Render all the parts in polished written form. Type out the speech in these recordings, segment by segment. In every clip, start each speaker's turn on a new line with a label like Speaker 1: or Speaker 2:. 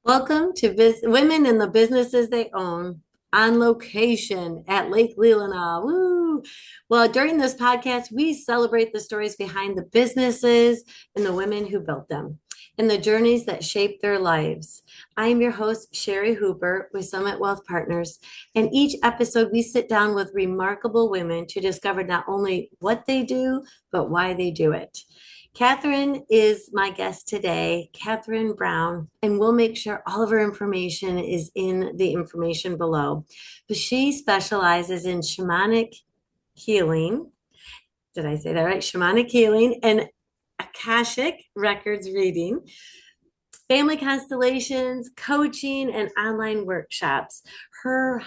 Speaker 1: Welcome to Women in the Businesses They Own on location at Lake Leelanau. Woo! Well, during this podcast, we celebrate the stories behind the businesses and the women who built them and the journeys that shaped their lives. I am your host, Sherry Hooper with Summit Wealth Partners. And each episode, we sit down with remarkable women to discover not only what they do, but why they do it. Catherine is my guest today, Catherine Brown, and we'll make sure all of her information is in the information below. But she specializes in shamanic healing. Did I say that right? Shamanic healing and Akashic Records reading, family constellations, coaching, and online workshops. Her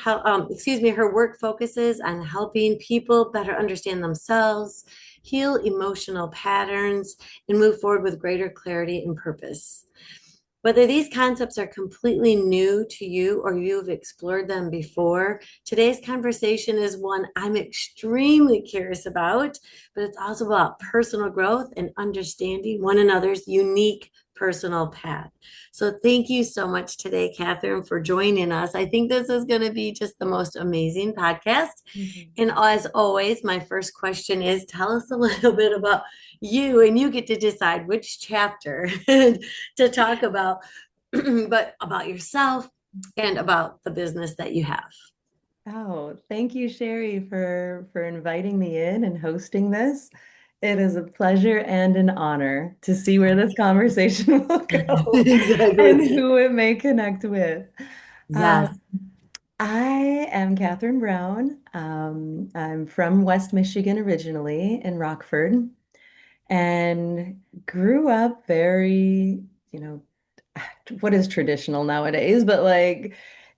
Speaker 1: work focuses on helping people better understand themselves, heal emotional patterns, and move forward with greater clarity and purpose. Whether these concepts are completely new to you or you've explored them before, today's conversation is one I'm extremely curious about, but it's also about personal growth and understanding one another's unique personal path. So thank you so much today, Catherine, for joining us. I think this is going to be just the most amazing podcast.
Speaker 2: Mhm.
Speaker 1: And as always, my first question is tell us a little bit about you, and you get to decide which chapter to talk about, but about yourself and about the business that you have.
Speaker 2: Oh, thank you, Sherry, for inviting me in and hosting this. It is a pleasure and an honor to see where this conversation will go and
Speaker 1: Exactly.
Speaker 2: who it may connect with. Um,
Speaker 1: Yes.
Speaker 2: I am Catherine Brown. I'm from West Michigan originally in Rockford and grew up very, you know, what is traditional nowadays, but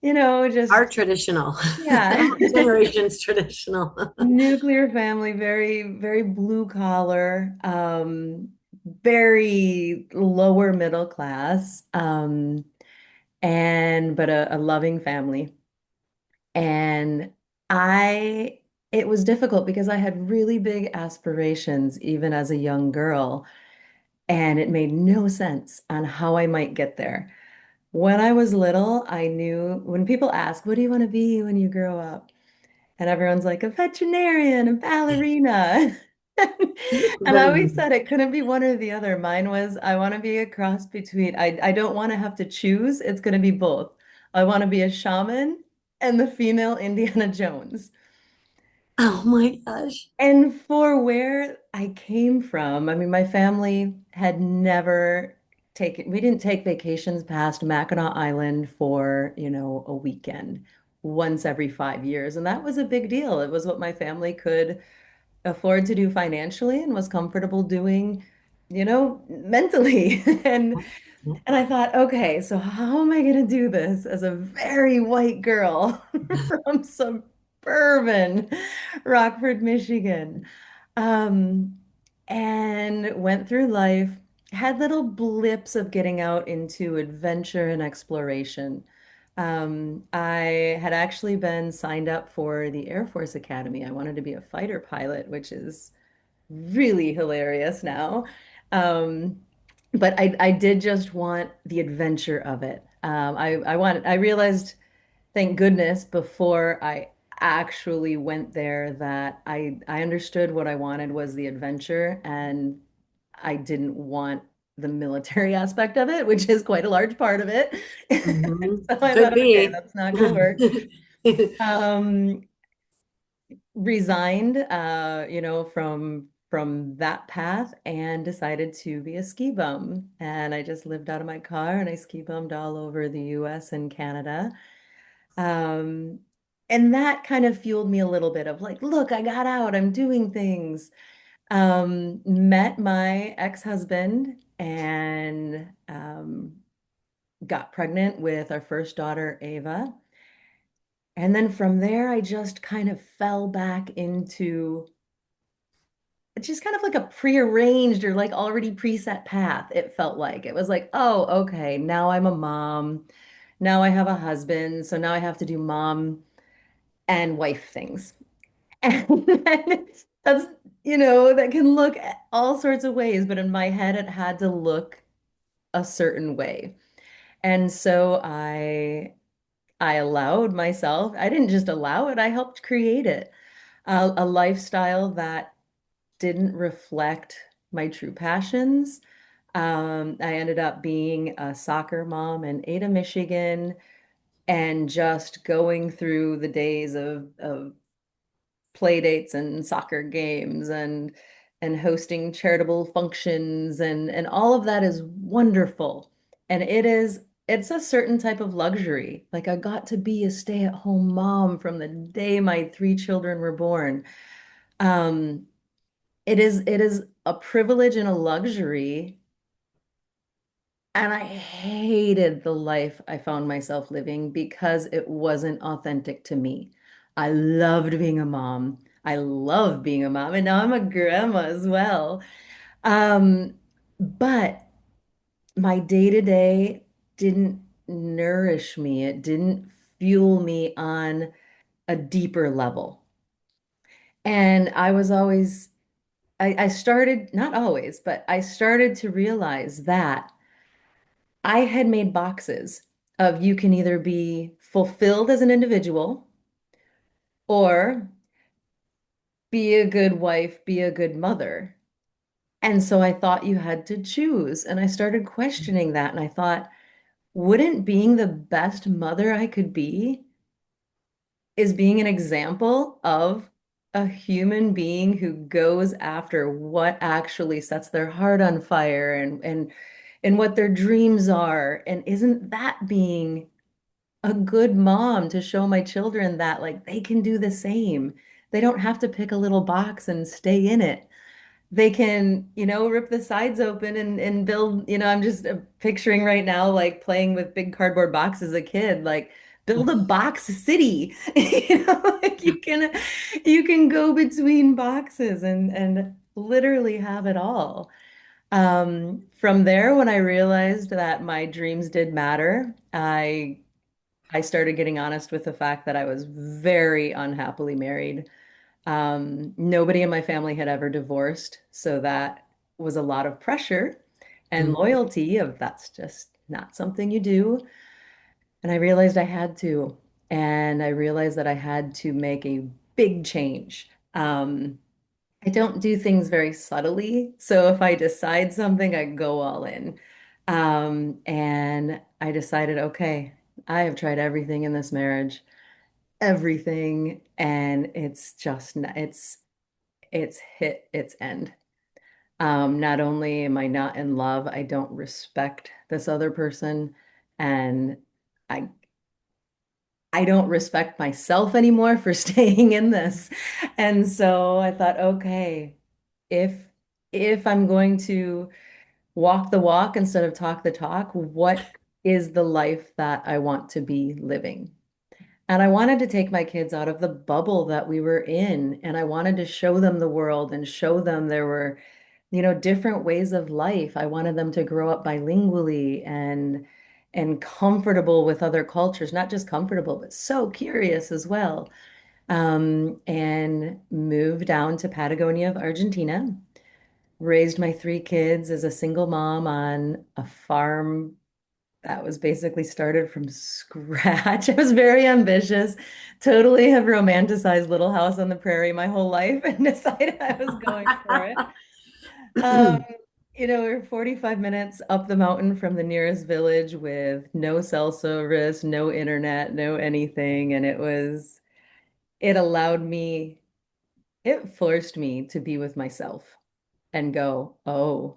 Speaker 1: Our
Speaker 2: just
Speaker 1: traditional,
Speaker 2: yeah.
Speaker 1: my generation's traditional.
Speaker 2: Nuclear family, very, very blue collar, very lower middle class, and but a loving family. And I, it was difficult because I had really big aspirations even as a young girl, and it made no sense on how I might get there. When I was little, I knew when people ask, what do you want to be when you grow up? And everyone's like, a veterinarian, a ballerina. And I always said it couldn't be one or the other. Mine was, I want to be a cross between, I don't want to have to choose. It's going to be both. I want to be a shaman and the female Indiana Jones.
Speaker 1: Oh my gosh.
Speaker 2: And for where I came from, I mean, my family had never taken, we didn't take vacations past Mackinac Island for, a weekend once every 5 years. And that was a big deal. It was what my family could afford to do financially and was comfortable doing, mentally. And I thought, okay, so how am I going to do this as a very white girl from suburban Rockford, Michigan? Um, and went through life, had little blips of getting out into adventure and exploration. I had actually been signed up for the Air Force Academy. I wanted to be a fighter pilot, which is really hilarious now. Um, but I did just want the adventure of it. I realized, thank goodness, before I actually went there that I understood what I wanted was the adventure and I didn't want the military aspect of it, which is quite a large part of it.
Speaker 1: Mhm.
Speaker 2: So I
Speaker 1: Could
Speaker 2: thought, okay,
Speaker 1: be.
Speaker 2: that's not going to work. Um, Resigned, from that path and decided to be a ski bum. And I just lived out of my car and I ski bummed all over the US and Canada. Um, and that kind of fueled me a little bit of like, look, I got out, I'm doing things. Met my ex-husband and got pregnant with our first daughter, Ava. And then from there, I just kind of fell back into just kind of like a prearranged or like already preset path, it felt like. It was like, oh, okay, now I'm a mom. Now I have a husband. So now I have to do mom and wife things. And that's, that can look all sorts of ways, but in my head, it had to look a certain way. And so I allowed myself, I didn't just allow it, I helped create it. A lifestyle that didn't reflect my true passions. I ended up being a soccer mom in Ada, Michigan, and just going through the days of play dates and soccer games and hosting charitable functions and all of that is wonderful. And it's a certain type of luxury. Like I got to be a stay-at-home mom from the day my three children were born. Um, it is a privilege and a luxury. And I hated the life I found myself living because it wasn't authentic to me. I loved being a mom. I love being a mom, and now I'm a grandma as well. Um, but my day-to-day didn't nourish me. It didn't fuel me on a deeper level. And I was always, I started, not always, but I started to realize that I had made boxes of you can either be fulfilled as an individual or be a good wife, be a good mother. And so I thought you had to choose. And I started questioning that. And I thought, wouldn't being the best mother I could be is being an example of a human being who goes after what actually sets their heart on fire and what their dreams are? And isn't that being a good mom to show my children that like they can do the same. They don't have to pick a little box and stay in it. They can, rip the sides open and build, I'm just picturing right now like playing with big cardboard boxes as a kid, like build a box city. Like you can go between boxes and literally have it all. From there, when I realized that my dreams did matter, I started getting honest with the fact that I was very unhappily married. Nobody in my family had ever divorced, so that was a lot of pressure and loyalty of that's just not something you do. And I realized I had to, and I realized that I had to make a big change. I don't do things very subtly, so if I decide something, I go all in. And I decided, okay, I have tried everything in this marriage, everything, and it's just it's hit its end. Not only am I not in love, I don't respect this other person, and I I don't respect myself anymore for staying in this. And so I thought, okay, if if I'm going to walk the walk instead of talk the talk, what is the life that I want to be living? And I wanted to take my kids out of the bubble that we were in, and I wanted to show them the world and show them there were, different ways of life. I wanted them to grow up bilingually and comfortable with other cultures, not just comfortable, but so curious as well. And moved down to Patagonia of Argentina, raised my three kids as a single mom on a farm that was basically started from scratch. I was very ambitious, totally have romanticized Little House on the Prairie my whole life and decided I was going for it. Um, we're 45 minutes up the mountain from the nearest village with no cell service, no internet, no anything. And it allowed me, it forced me to be with myself and go, oh,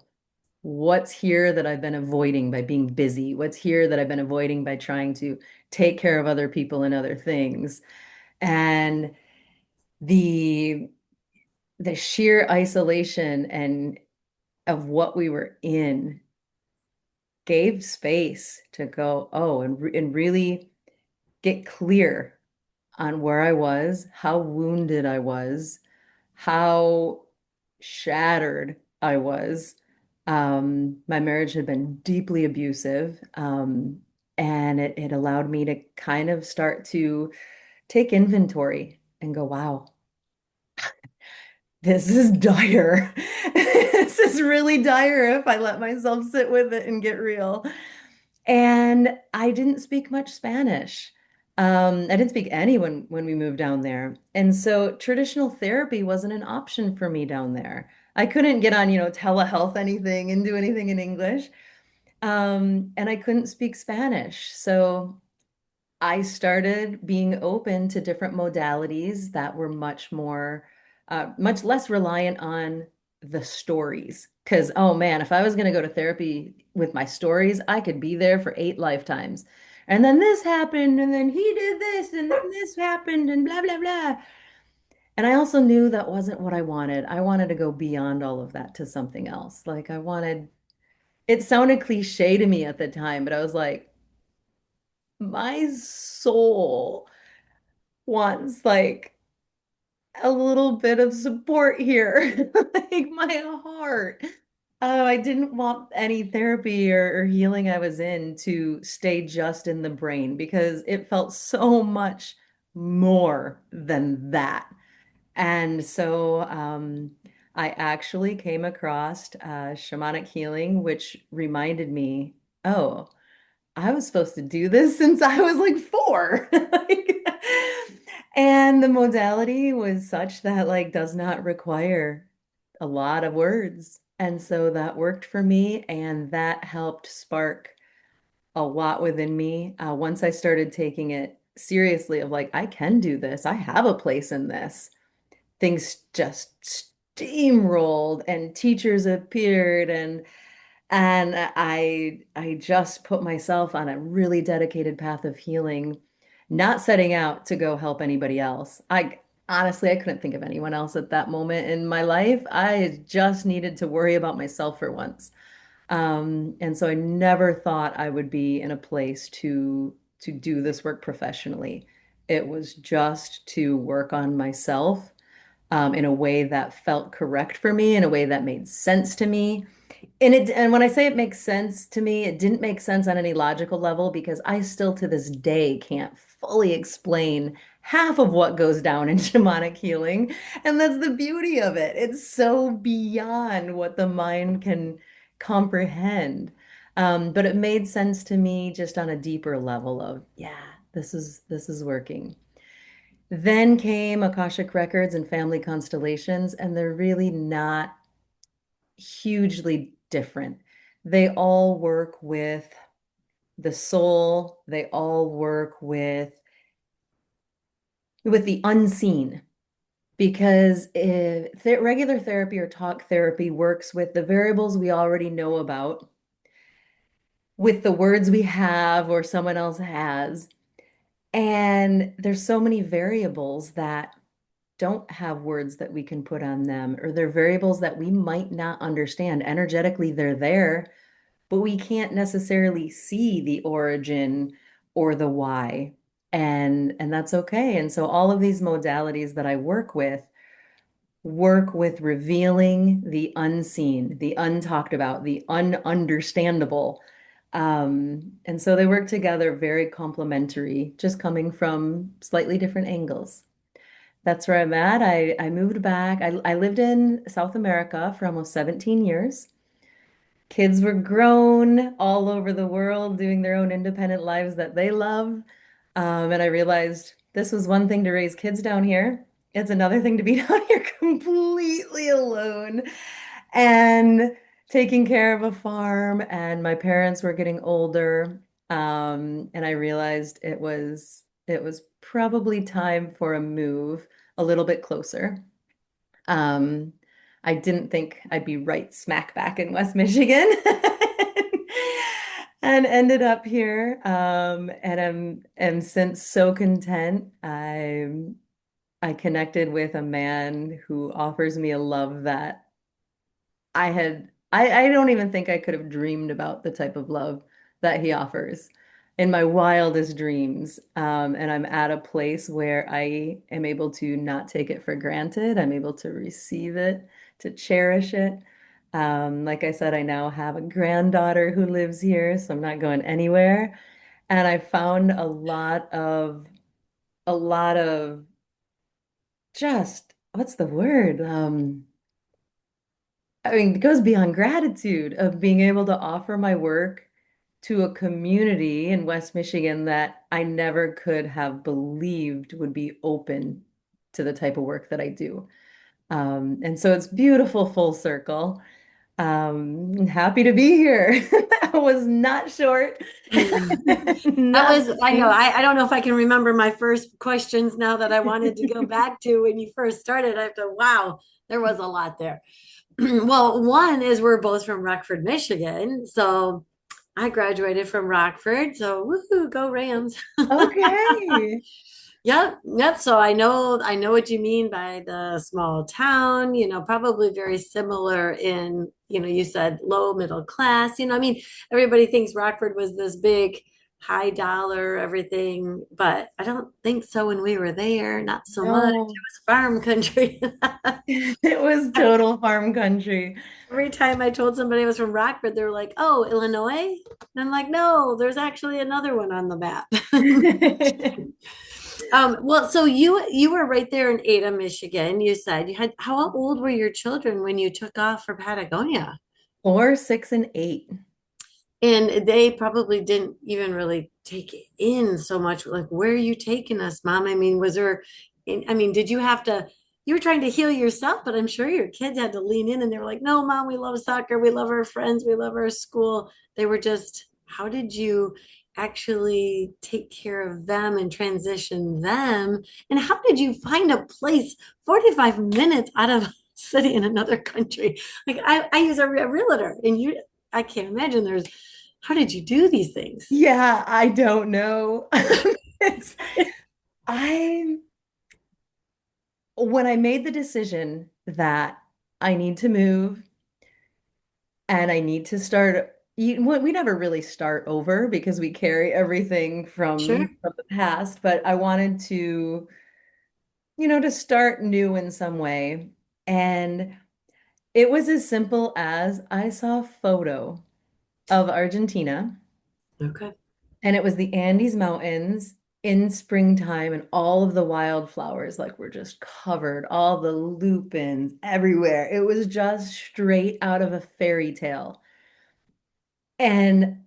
Speaker 2: what's here that I've been avoiding by being busy? What's here that I've been avoiding by trying to take care of other people and other things? And the the sheer isolation and of what we were in gave space to go, oh, and really get clear on where I was, how wounded I was, how shattered I was. My marriage had been deeply abusive, and it allowed me to kind of start to take inventory and go, wow, this is dire. This is really dire if I let myself sit with it and get real. And I didn't speak much Spanish. I didn't speak any when we moved down there. And so traditional therapy wasn't an option for me down there. I couldn't get on, telehealth anything and do anything in English. And I couldn't speak Spanish. So I started being open to different modalities that were much less reliant on the stories. Because, oh man, if I was going to go to therapy with my stories, I could be there for 8 lifetimes. And then this happened, and then he did this, and then this happened, and blah, blah, blah. And I also knew that wasn't what I wanted. I wanted to go beyond all of that to something else. It sounded cliche to me at the time, but I was like, my soul wants a little bit of support here, like my heart. I didn't want any therapy or healing I was in to stay just in the brain because it felt so much more than that. And so I actually came across shamanic healing, which reminded me, oh, I was supposed to do this since I was like 4. And the modality was such that does not require a lot of words. And so that worked for me and that helped spark a lot within me. Once I started taking it seriously of I can do this. I have a place in this. Things just steamrolled and teachers appeared and I just put myself on a really dedicated path of healing, not setting out to go help anybody else. I honestly I couldn't think of anyone else at that moment in my life. I just needed to worry about myself for once. And so I never thought I would be in a place to do this work professionally. It was just to work on myself in a way that felt correct for me, in a way that made sense to me. And when I say it makes sense to me, it didn't make sense on any logical level because I still to this day can't fully explain half of what goes down in shamanic healing. And that's the beauty of it. It's so beyond what the mind can comprehend. But it made sense to me just on a deeper level of, yeah, this is working. Then came Akashic Records and family constellations, and they're really not hugely different. They all work with the soul, they all work with the unseen because if regular therapy or talk therapy works with the variables we already know about, with the words we have or someone else has, and there's so many variables that don't have words that we can put on them, or they're variables that we might not understand. Energetically, they're there, but we can't necessarily see the origin or the why. And that's okay. And so all of these modalities that I work with revealing the unseen, the untalked about, the ununderstandable. And so they work together very complementary, just coming from slightly different angles. That's where I'm at. I moved back. I lived in South America for almost 17 years. Kids were grown all over the world doing their own independent lives that they love. And I realized this was one thing to raise kids down here. It's another thing to be down here completely alone and taking care of a farm. And my parents were getting older. And I realized it was probably time for a move a little bit closer. Um, I didn't think I'd be right smack back in West Michigan and ended up here. And am since so content. I connected with a man who offers me a love that I don't even think I could have dreamed about the type of love that he offers in my wildest dreams. And I'm at a place where I am able to not take it for granted. I'm able to receive it, to cherish it. Like I said, I now have a granddaughter who lives here, so I'm not going anywhere. And I found a lot of just, what's the word? I mean, it goes beyond gratitude of being able to offer my work to a community in West Michigan that I never could have believed would be open to the type of work that I do. And so it's beautiful full circle. Happy to be here. I was not short.
Speaker 1: That
Speaker 2: Not
Speaker 1: was, I know,
Speaker 2: kidding.
Speaker 1: I don't know if I can remember my first questions now that I wanted to go back to when you first started. I have to, wow, there was a lot there. Well, one is we're both from Rockford, Michigan. So I graduated from Rockford. So woohoo, go Rams.
Speaker 2: Okay.
Speaker 1: Yep, yep. So I know what you mean by the small town, probably very similar in, you said low middle class. I mean, everybody thinks Rockford was this big high dollar everything, but I don't think so when we were there, not so much. It
Speaker 2: No,
Speaker 1: was farm country.
Speaker 2: it was total farm country.
Speaker 1: Every time I told somebody I was from Rockford, they were like, "Oh, Illinois?" And I'm like, "No, there's actually another one on the map." Well, so you were right there in Ada, Michigan. You said you had, how old were your children when you took off for Patagonia?
Speaker 2: 4, 6, and 8.
Speaker 1: And they probably didn't even really take it in so much. Like, where are you taking us, Mom? I mean, I mean, did you have to, you were trying to heal yourself, but I'm sure your kids had to lean in and they were like, no, Mom, we love soccer. We love our friends. We love our school. They were just, how did you actually take care of them and transition them? And how did you find a place 45 minutes out of a city in another country? Like, I use a realtor and I can't imagine how did you do these things?
Speaker 2: Yeah, I don't know. It's I when I made the decision that I need to move and I need to start, we never really start over because we carry everything
Speaker 1: Sure.
Speaker 2: from the past, but I wanted to, to start new in some way. And it was as simple as I saw a photo of Argentina.
Speaker 1: Okay.
Speaker 2: And it was the Andes Mountains in springtime, and all of the wildflowers like were just covered, all the lupins everywhere. It was just straight out of a fairy tale. And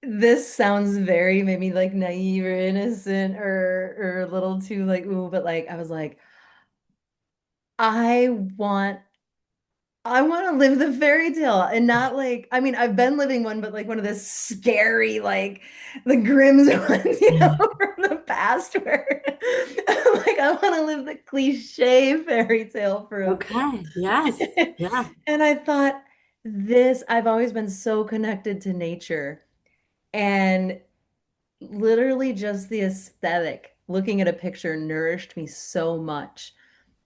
Speaker 2: this sounds very maybe like naive or innocent or a little too like ooh, but like I was like, I want I want to live the fairy tale and not like, I mean, I've been living one, but like one of the scary, like the Grimm's ones, from the past where like I want to live the cliche fairy tale for a
Speaker 1: Okay. Yes.
Speaker 2: bit.
Speaker 1: Yeah.
Speaker 2: And I thought I've always been so connected to nature and literally just the aesthetic, looking at a picture nourished me so much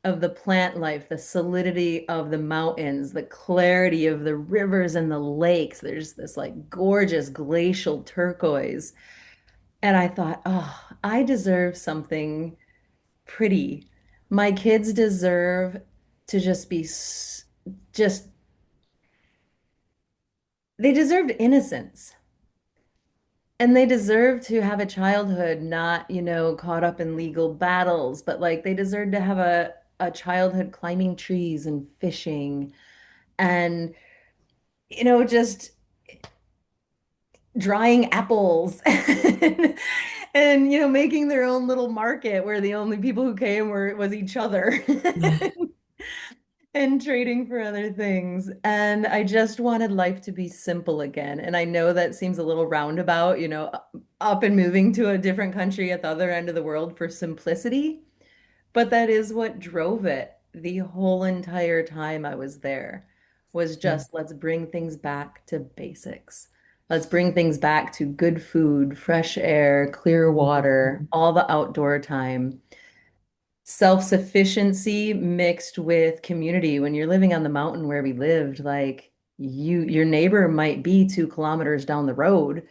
Speaker 2: of the plant life, the solidity of the mountains, the clarity of the rivers and the lakes. There's this like gorgeous glacial turquoise. And I thought, oh, I deserve something pretty. My kids deserve to just just, they deserved innocence. And they deserve to have a childhood not, caught up in legal battles, but like they deserve to have a childhood climbing trees and fishing and just drying apples and making their own little market where the only people who came was each other and trading for other things. And I just wanted life to be simple again. And I know that seems a little roundabout, up and moving to a different country at the other end of the world for simplicity. But that is what drove it the whole entire time I was there, was just let's bring things back to basics. Let's bring things back to good food, fresh air, clear water, all the outdoor time. Self-sufficiency mixed with community. When you're living on the mountain where we lived, like your neighbor might be 2 kilometers down the road,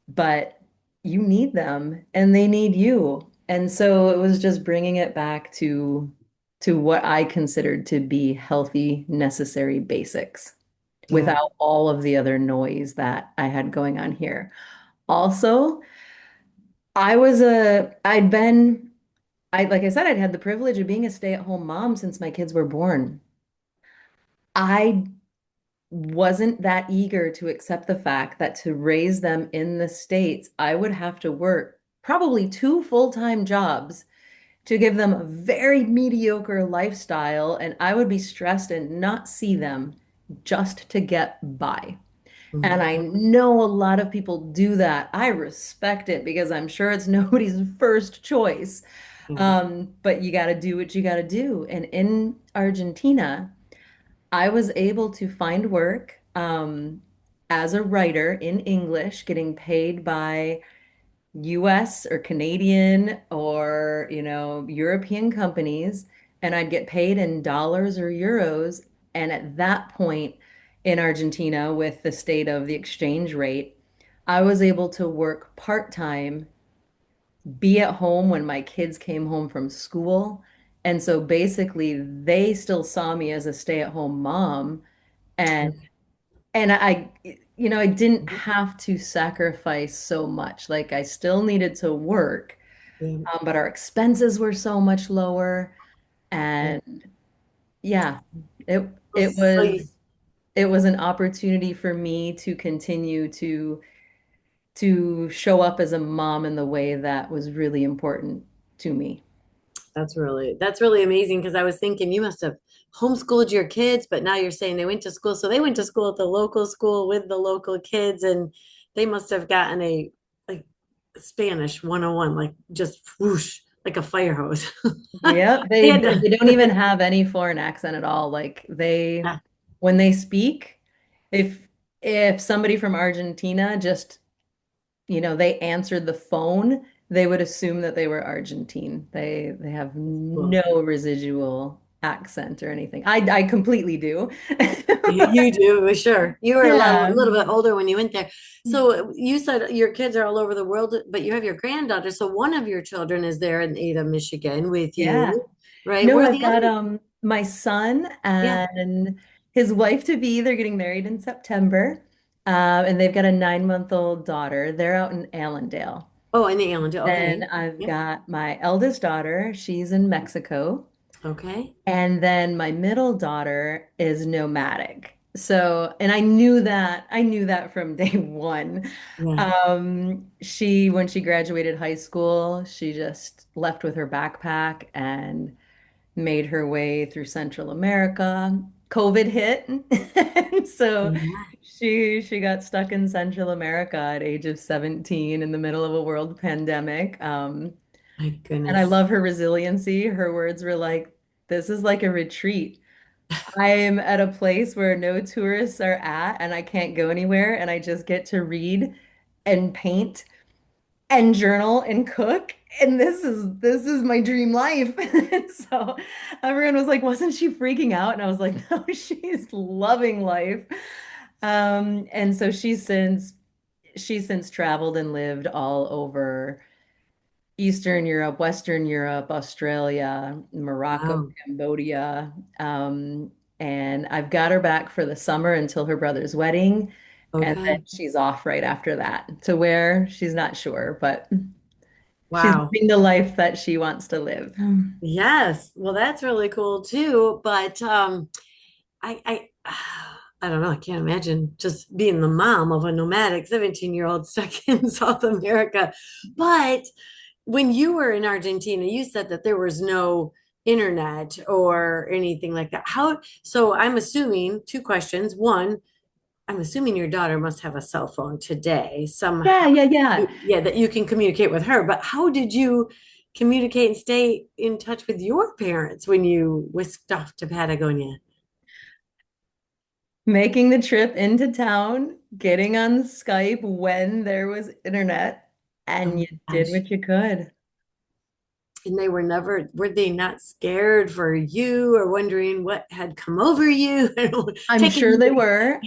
Speaker 2: but you need them and they need you. And so it was just bringing it back to what I considered to be healthy, necessary basics
Speaker 1: Yeah.
Speaker 2: without all of the other noise that I had going on here. Also, like I said, I'd had the privilege of being a stay-at-home mom since my kids were born. I wasn't that eager to accept the fact that to raise them in the States, I would have to work probably two full-time jobs to give them a very mediocre lifestyle, and I would be stressed and not see them just to get by. And I
Speaker 1: Mhm.
Speaker 2: know a lot of people do that. I respect it because I'm sure it's nobody's first choice.
Speaker 1: Yeah.
Speaker 2: But you got to do what you got to do. And in Argentina, I was able to find work as a writer in English, getting paid by US or Canadian or, European companies, and I'd get paid in dollars or euros. And at that point in Argentina, with the state of the exchange rate, I was able to work part-time, be at home when my kids came home from school. And so basically, they still saw me as a stay-at-home mom. And
Speaker 1: Okay.
Speaker 2: I didn't have to sacrifice so much. Like I still needed to work,
Speaker 1: Yeah.
Speaker 2: but our expenses were so much lower.
Speaker 1: Yeah.
Speaker 2: And yeah, it
Speaker 1: Well,
Speaker 2: it
Speaker 1: so you,
Speaker 2: was it was an opportunity for me to continue to show up as a mom in the way that was really important to me.
Speaker 1: that's really amazing because I was thinking you must have homeschooled your kids, but now you're saying they went to school. So they went to school at the local school with the local kids, and they must have gotten a like Spanish 101, like just whoosh, like a fire hose.
Speaker 2: Yep,
Speaker 1: They
Speaker 2: they
Speaker 1: had
Speaker 2: they
Speaker 1: to,
Speaker 2: don't even have any foreign accent at all. Like they
Speaker 1: yeah,
Speaker 2: when they speak, if somebody from Argentina just they answered the phone, they would assume that they were Argentine. They have
Speaker 1: that's cool.
Speaker 2: no residual accent or anything. I completely do.
Speaker 1: You do, for sure. You were a
Speaker 2: Yeah.
Speaker 1: little bit older when you went there. So you said your kids are all over the world, but you have your granddaughter. So one of your children is there in Ada, Michigan with
Speaker 2: Yeah.
Speaker 1: you, right?
Speaker 2: No,
Speaker 1: Where are
Speaker 2: I've
Speaker 1: the
Speaker 2: got
Speaker 1: other?
Speaker 2: my son
Speaker 1: Yeah.
Speaker 2: and his wife to be. They're getting married in September. And they've got a 9-month-old daughter. They're out in Allendale.
Speaker 1: Oh, in the Allendale.
Speaker 2: Then
Speaker 1: Okay.
Speaker 2: I've
Speaker 1: Yep.
Speaker 2: got my eldest daughter. She's in Mexico.
Speaker 1: Okay.
Speaker 2: And then my middle daughter is nomadic. So, and I knew that from day one.
Speaker 1: Yeah.
Speaker 2: When she graduated high school, she just left with her backpack and made her way through Central America. COVID hit, and so
Speaker 1: Yeah.
Speaker 2: she got stuck in Central America at age of 17 in the middle of a world pandemic.
Speaker 1: My
Speaker 2: And I
Speaker 1: goodness.
Speaker 2: love her resiliency. Her words were like, "This is like a retreat. I'm at a place where no tourists are at, and I can't go anywhere, and I just get to and paint and journal and cook. And this is my dream life." And so everyone was like, "Wasn't she freaking out?" And I was like, "No, she's loving life." And so she's since traveled and lived all over Eastern Europe, Western Europe, Australia, Morocco,
Speaker 1: Wow.
Speaker 2: Cambodia. And I've got her back for the summer until her brother's wedding. And then
Speaker 1: Okay.
Speaker 2: she's off right after that to where she's not sure, but she's
Speaker 1: Wow.
Speaker 2: living the life that she wants to live.
Speaker 1: Yes. Well, that's really cool too. But I I don't know. I can't imagine just being the mom of a nomadic 17-year-old stuck in South America. But when you were in Argentina, you said that there was no internet or anything like that. So I'm assuming two questions. One, I'm assuming your daughter must have a cell phone today somehow.
Speaker 2: Yeah, yeah, yeah.
Speaker 1: Yeah, that you can communicate with her. But how did you communicate and stay in touch with your parents when you whisked off to Patagonia?
Speaker 2: Making the trip into town, getting on Skype when there was internet,
Speaker 1: Oh
Speaker 2: and you
Speaker 1: my
Speaker 2: did
Speaker 1: gosh.
Speaker 2: what you could.
Speaker 1: And were they not scared for you or wondering what had come over you?
Speaker 2: I'm sure
Speaker 1: taking
Speaker 2: they were.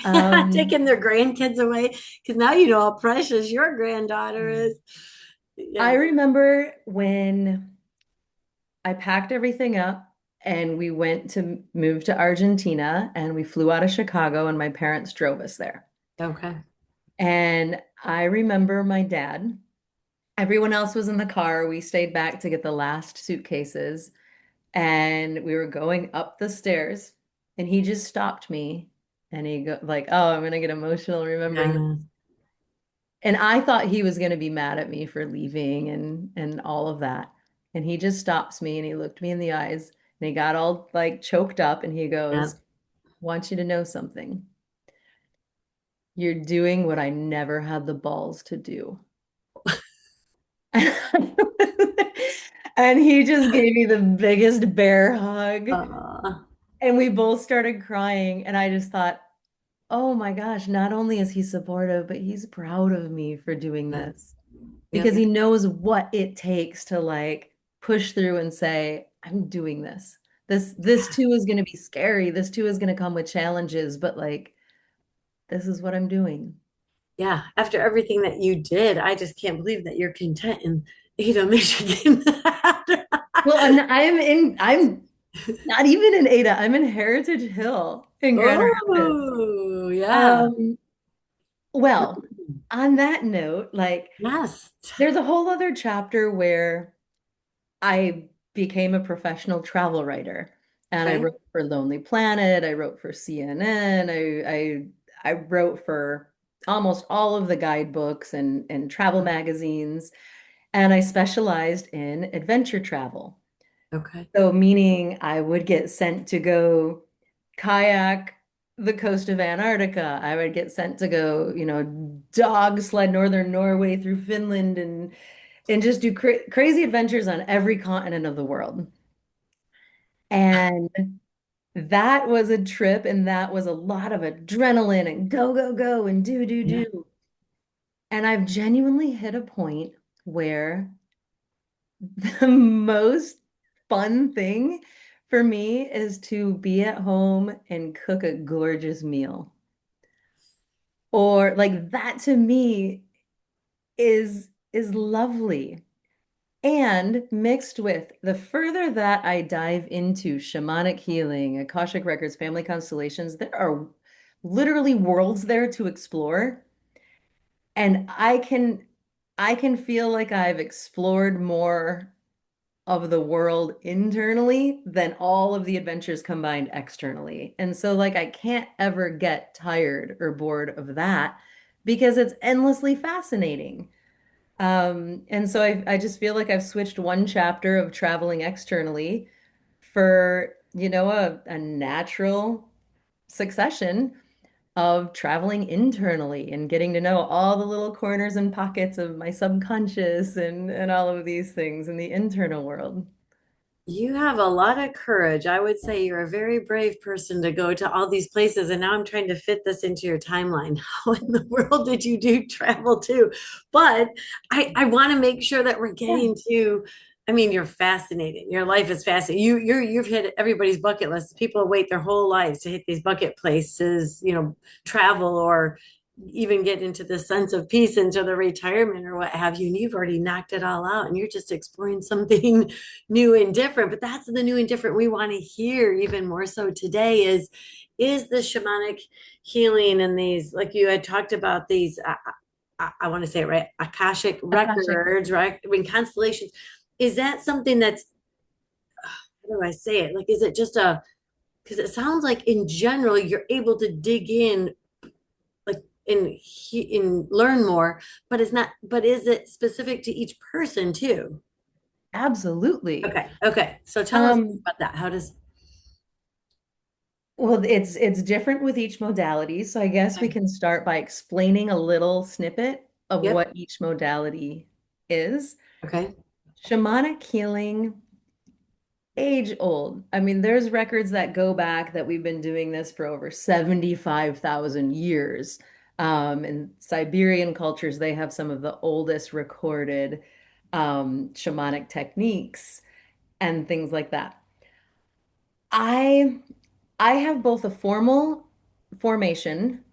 Speaker 1: taking their grandkids away because now you know how precious your granddaughter is.
Speaker 2: I
Speaker 1: Yeah.
Speaker 2: remember when I packed everything up and we went to move to Argentina and we flew out of Chicago and my parents drove us there.
Speaker 1: Okay.
Speaker 2: And I remember my dad, everyone else was in the car. We stayed back to get the last suitcases and we were going up the stairs and he just stopped me And he go like, oh, I'm gonna get emotional remembering this.
Speaker 1: Yeah.
Speaker 2: And I thought he was gonna be mad at me for leaving and all of that. And he just stops me and he looked me in the eyes and he got all like choked up and he
Speaker 1: Yeah.
Speaker 2: goes, want you to know something. You're doing what I never had the balls to do. And he just gave me the biggest bear hug.
Speaker 1: Uh,
Speaker 2: And we both started crying. And I just thought, oh my gosh, not only is he supportive, but he's proud of me for doing
Speaker 1: yeah.
Speaker 2: this because
Speaker 1: Yep.
Speaker 2: he knows what it takes to like push through and say, I'm doing this. This too is going to be scary. This too is going to come with challenges, but like this is what I'm doing.
Speaker 1: Yeah. After everything that you did, I just can't believe that you're content in Ada, Michigan.
Speaker 2: Well, I'm not even in Ada. I'm in Heritage Hill in Grand Rapids.
Speaker 1: Oh, yeah.
Speaker 2: Um, well, on that note, like
Speaker 1: Yes.
Speaker 2: there's a whole other chapter where I became a professional travel writer and I
Speaker 1: Okay.
Speaker 2: wrote for Lonely Planet, I wrote for CNN, I wrote for almost all of the guidebooks and travel magazines, and I specialized in adventure travel.
Speaker 1: Okay.
Speaker 2: So meaning I would get sent to go kayak the coast of Antarctica. I would get sent to go, dog sled northern Norway through Finland and just do crazy adventures on every continent of the world. And that was a trip, and that was a lot of adrenaline and go, go, go, and do, do,
Speaker 1: Yeah.
Speaker 2: do. And I've genuinely hit a point where the most fun thing for me is to be at home and cook a gorgeous meal. Or like that to me is lovely. And mixed with the further that I dive into shamanic healing, Akashic Records, family constellations, there are literally worlds there to explore. And I can feel like I've explored more of the world internally than all of the adventures combined externally. And so like I can't ever get tired or bored of that because it's endlessly fascinating. And so I just feel like I've switched one chapter of traveling externally for, a natural succession of traveling internally and getting to know all the little corners and pockets of my subconscious and all of these things in the internal world.
Speaker 1: You have a lot of courage. I would say you're a very brave person to go to all these places. And now I'm trying to fit this into your timeline. How in the world did you do travel to? But I want to make sure that we're
Speaker 2: Yeah.
Speaker 1: getting to, I mean, you're fascinating. Your life is fascinating. You've hit everybody's bucket list. People wait their whole lives to hit these bucket places, travel or even get into the sense of peace into the retirement or what have you. And you've already knocked it all out and you're just exploring something new and different. But that's the new and different we want to hear even more so today is the shamanic healing and these, like you had talked about these, I want to say it right, Akashic
Speaker 2: Akashic.
Speaker 1: records, right? I mean, constellations. Is that something that's, how do I say it? Like, is it just because it sounds like in general, you're able to dig in like in learn more, but it's not, but is it specific to each person too?
Speaker 2: Absolutely.
Speaker 1: Okay. Okay. So tell us
Speaker 2: Um,
Speaker 1: about that. How does,
Speaker 2: well, it's different with each modality. So I guess we
Speaker 1: okay.
Speaker 2: can start by explaining a little snippet of
Speaker 1: Yep.
Speaker 2: what each modality is.
Speaker 1: Okay.
Speaker 2: Shamanic healing, age old. I mean, there's records that go back that we've been doing this for over 75,000 years. In Siberian cultures, they have some of the oldest recorded shamanic techniques and things like that. I I have both a formal formation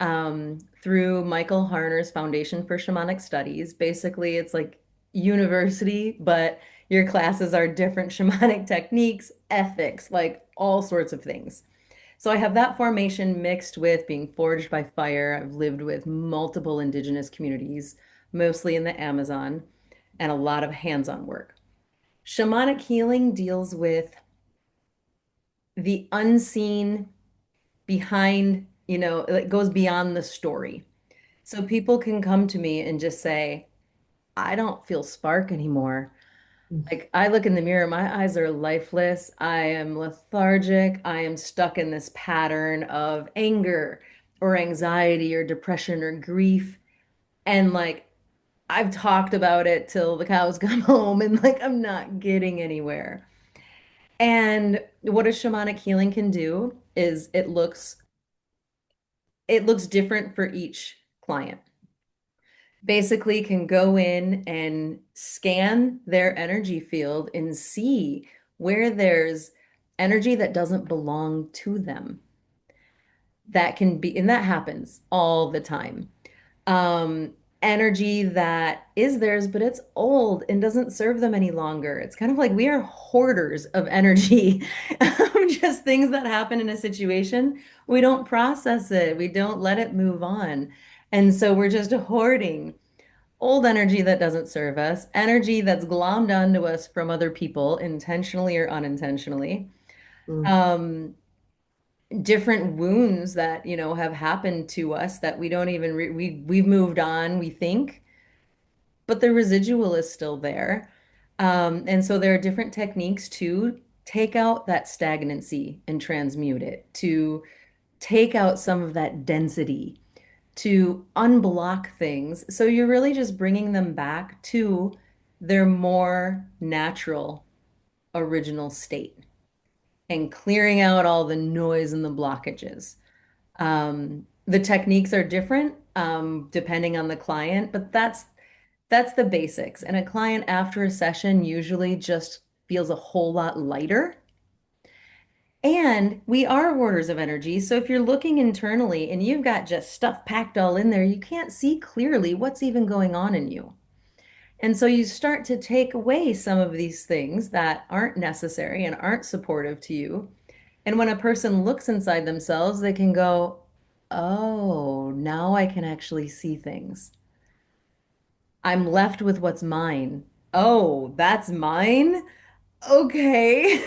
Speaker 2: through Michael Harner's Foundation for Shamanic Studies. Basically, it's like university, but your classes are different shamanic techniques, ethics, like all sorts of things. So I have that formation mixed with being forged by fire. I've lived with multiple indigenous communities, mostly in the Amazon, and a lot of hands-on work. Shamanic healing deals with the unseen behind it goes beyond the story. So people can come to me and just say, I don't feel spark anymore. Like I look in the mirror, my eyes are lifeless. I am lethargic. I am stuck in this pattern of anger or anxiety or depression or grief. And like I've talked about it till the cows come home and like I'm not getting anywhere. And what a shamanic healing can do is it looks different for each client. Basically can go in and scan their energy field and see where there's energy that doesn't belong to them. That can be, and that happens all the time. Um, Energy that is theirs, but it's old and doesn't serve them any longer. It's kind of like we are hoarders of energy, just things that happen in a situation. We don't process it, we don't let it move on. And so we're just hoarding old energy that doesn't serve us, energy that's glommed onto us from other people, intentionally or unintentionally.
Speaker 1: Mm,
Speaker 2: Um, Different wounds that, have happened to us that we don't even we've moved on, we think, but the residual is still there. And so there are different techniques to take out that stagnancy and transmute it, to take out some of that density, to unblock things. So you're really just bringing them back to their more natural, original state and clearing out all the noise and the blockages. The techniques are different depending on the client, but that's the basics. And a client after a session usually just feels a whole lot lighter. And we are hoarders of energy. So if you're looking internally and you've got just stuff packed all in there, you can't see clearly what's even going on in you. And so you start to take away some of these things that aren't necessary and aren't supportive to you. And when a person looks inside themselves, they can go, oh, now I can actually see things. I'm left with what's mine. Oh, that's mine? Okay.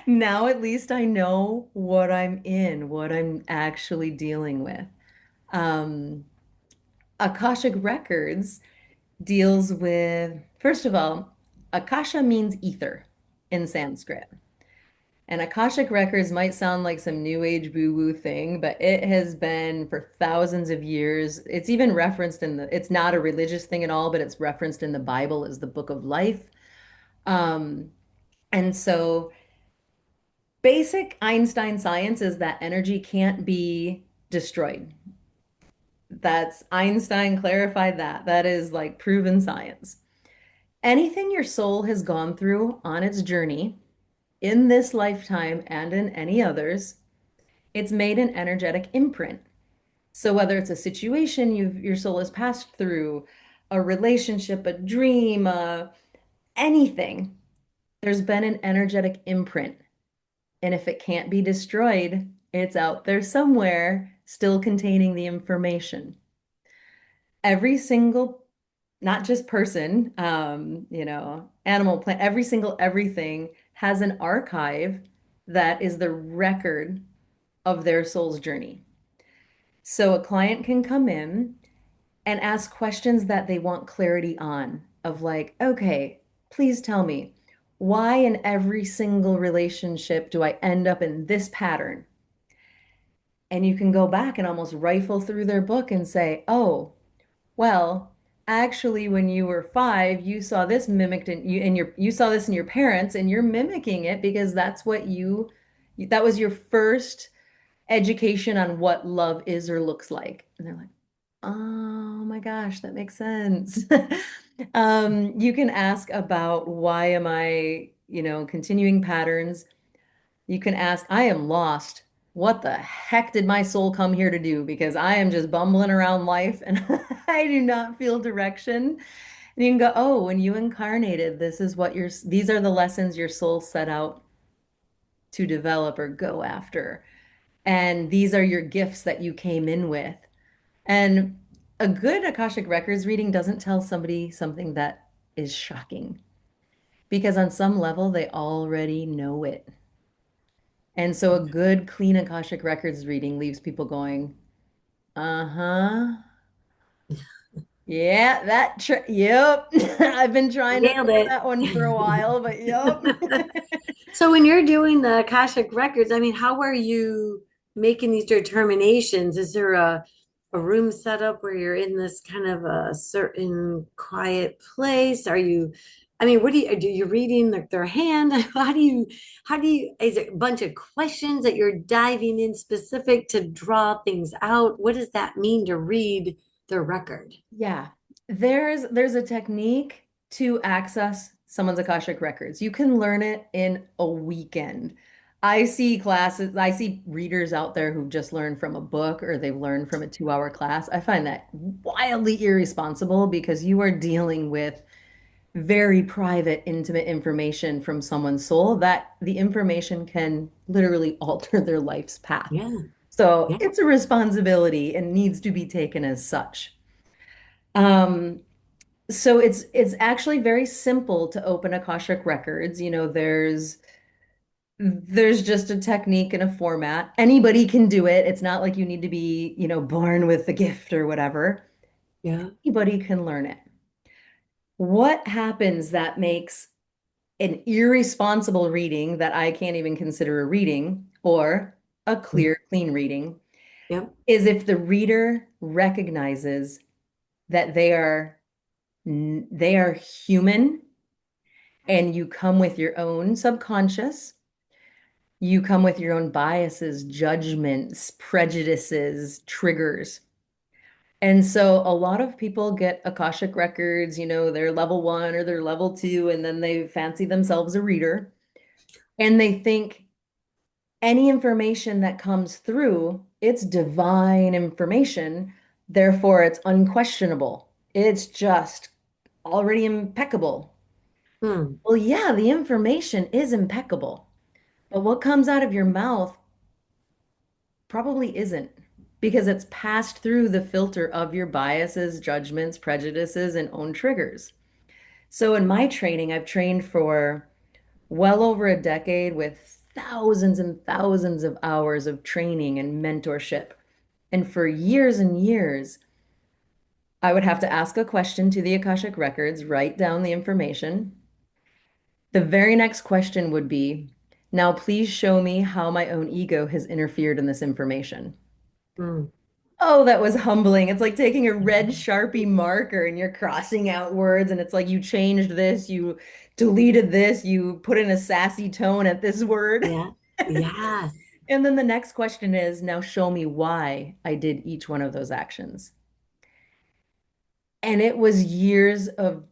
Speaker 2: Now at least I know what I'm in, what I'm actually dealing with. Um, Akashic Records deals with, first of all, Akasha means ether in Sanskrit. And Akashic Records might sound like some new age boo-woo thing, but it has been for thousands of years. It's even referenced it's not a religious thing at all, but it's referenced in the Bible as the book of life. Um, and so basic Einstein science is that energy can't be destroyed. That's Einstein clarified that. That is like proven science. Anything your soul has gone through on its journey in this lifetime and in any others, it's made an energetic imprint. So whether it's a situation your soul has passed through, a relationship, a dream, anything, there's been an energetic imprint. And if it can't be destroyed, it's out there somewhere, still containing the information. Every single, not just person, animal, plant, every single everything has an archive that is the record of their soul's journey. So a client can come in and ask questions that they want clarity on, of like, okay, please tell me, why in every single relationship do I end up in this pattern? And you can go back and almost rifle through their book and say, oh, well, actually, when you were 5, you saw this mimicked you saw this in your parents, and you're mimicking it because that was your first education on what love is or looks like. And they're like, oh my gosh, that makes sense. You can ask about why am I, continuing patterns. You can ask, I am lost. What the heck did my soul come here to do? Because I am just bumbling around life and I do not feel direction. And you can go, oh, when you incarnated, these are the lessons your soul set out to develop or go after. And these are your gifts that you came in with. And a good Akashic Records reading doesn't tell somebody something that is shocking because on some level they already know it. And so a good, clean Akashic Records reading leaves people going, uh-huh. Yeah, yep. I've been trying to
Speaker 1: Nailed
Speaker 2: think of
Speaker 1: it.
Speaker 2: that one for a while, but yep.
Speaker 1: So when you're doing the Akashic records, I mean, how are you making these determinations? Is there a room set up where you're in this kind of a certain quiet place? Are you, I mean, what do you reading their hand? Is it a bunch of questions that you're diving in specific to draw things out? What does that mean to read their record?
Speaker 2: Yeah, there's a technique to access someone's Akashic records. You can learn it in a weekend. I see readers out there who've just learned from a book or they've learned from a 2 hour class. I find that wildly irresponsible because you are dealing with very private, intimate information from someone's soul that the information can literally alter their life's path.
Speaker 1: Yeah,
Speaker 2: So
Speaker 1: yeah,
Speaker 2: it's a responsibility and needs to be taken as such. Um, so it's actually very simple to open Akashic Records. There's just a technique and a format. Anybody can do it. It's not like you need to be, born with the gift or whatever.
Speaker 1: yeah.
Speaker 2: Anybody can learn it. What happens that makes an irresponsible reading that I can't even consider a reading or a clear, clean reading
Speaker 1: Yep.
Speaker 2: is if the reader recognizes that they are human and you come with your own subconscious. You come with your own biases, judgments, prejudices, triggers. And so a lot of people get Akashic records, they're level one or they're level two, and then they fancy themselves a reader. And they think any information that comes through, it's divine information. Therefore, it's unquestionable. It's just already impeccable.
Speaker 1: Hmm.
Speaker 2: Well, yeah, the information is impeccable. But what comes out of your mouth probably isn't because it's passed through the filter of your biases, judgments, prejudices, and own triggers. So in my training, I've trained for well over a decade with thousands and thousands of hours of training and mentorship. And for years and years, I would have to ask a question to the Akashic Records, write down the information. The very next question would be, now please show me how my own ego has interfered in this information.
Speaker 1: Hmm.
Speaker 2: Oh, that was humbling. It's like taking a red Sharpie marker and you're crossing out words, and it's like you changed this, you deleted this, you put in a sassy tone at this word.
Speaker 1: Yeah. Yes.
Speaker 2: And then the next question is, now show me why I did each one of those actions. And it was years of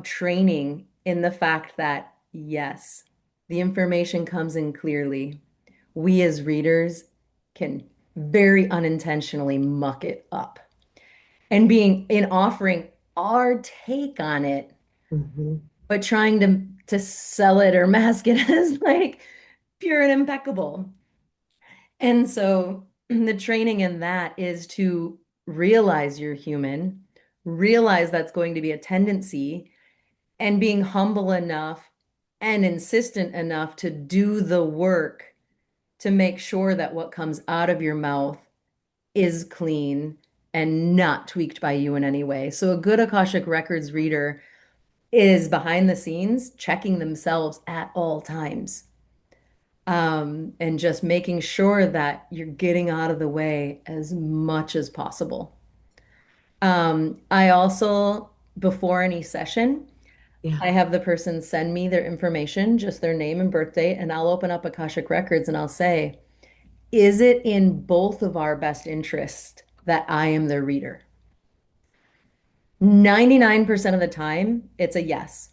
Speaker 2: training in the fact that, yes, the information comes in clearly. We as readers can very unintentionally muck it up. And being in offering our take on it,
Speaker 1: Hmm.
Speaker 2: but trying to sell it or mask it as like pure and impeccable. And so the training in that is to realize you're human, realize that's going to be a tendency, and being humble enough and insistent enough to do the work to make sure that what comes out of your mouth is clean and not tweaked by you in any way. So a good Akashic Records reader is behind the scenes checking themselves at all times. And just making sure that you're getting out of the way as much as possible. I also, before any session,
Speaker 1: Yeah.
Speaker 2: I have the person send me their information, just their name and birth date, and I'll open up Akashic Records and I'll say, is it in both of our best interest that I am the reader? 99% of the time, it's a yes.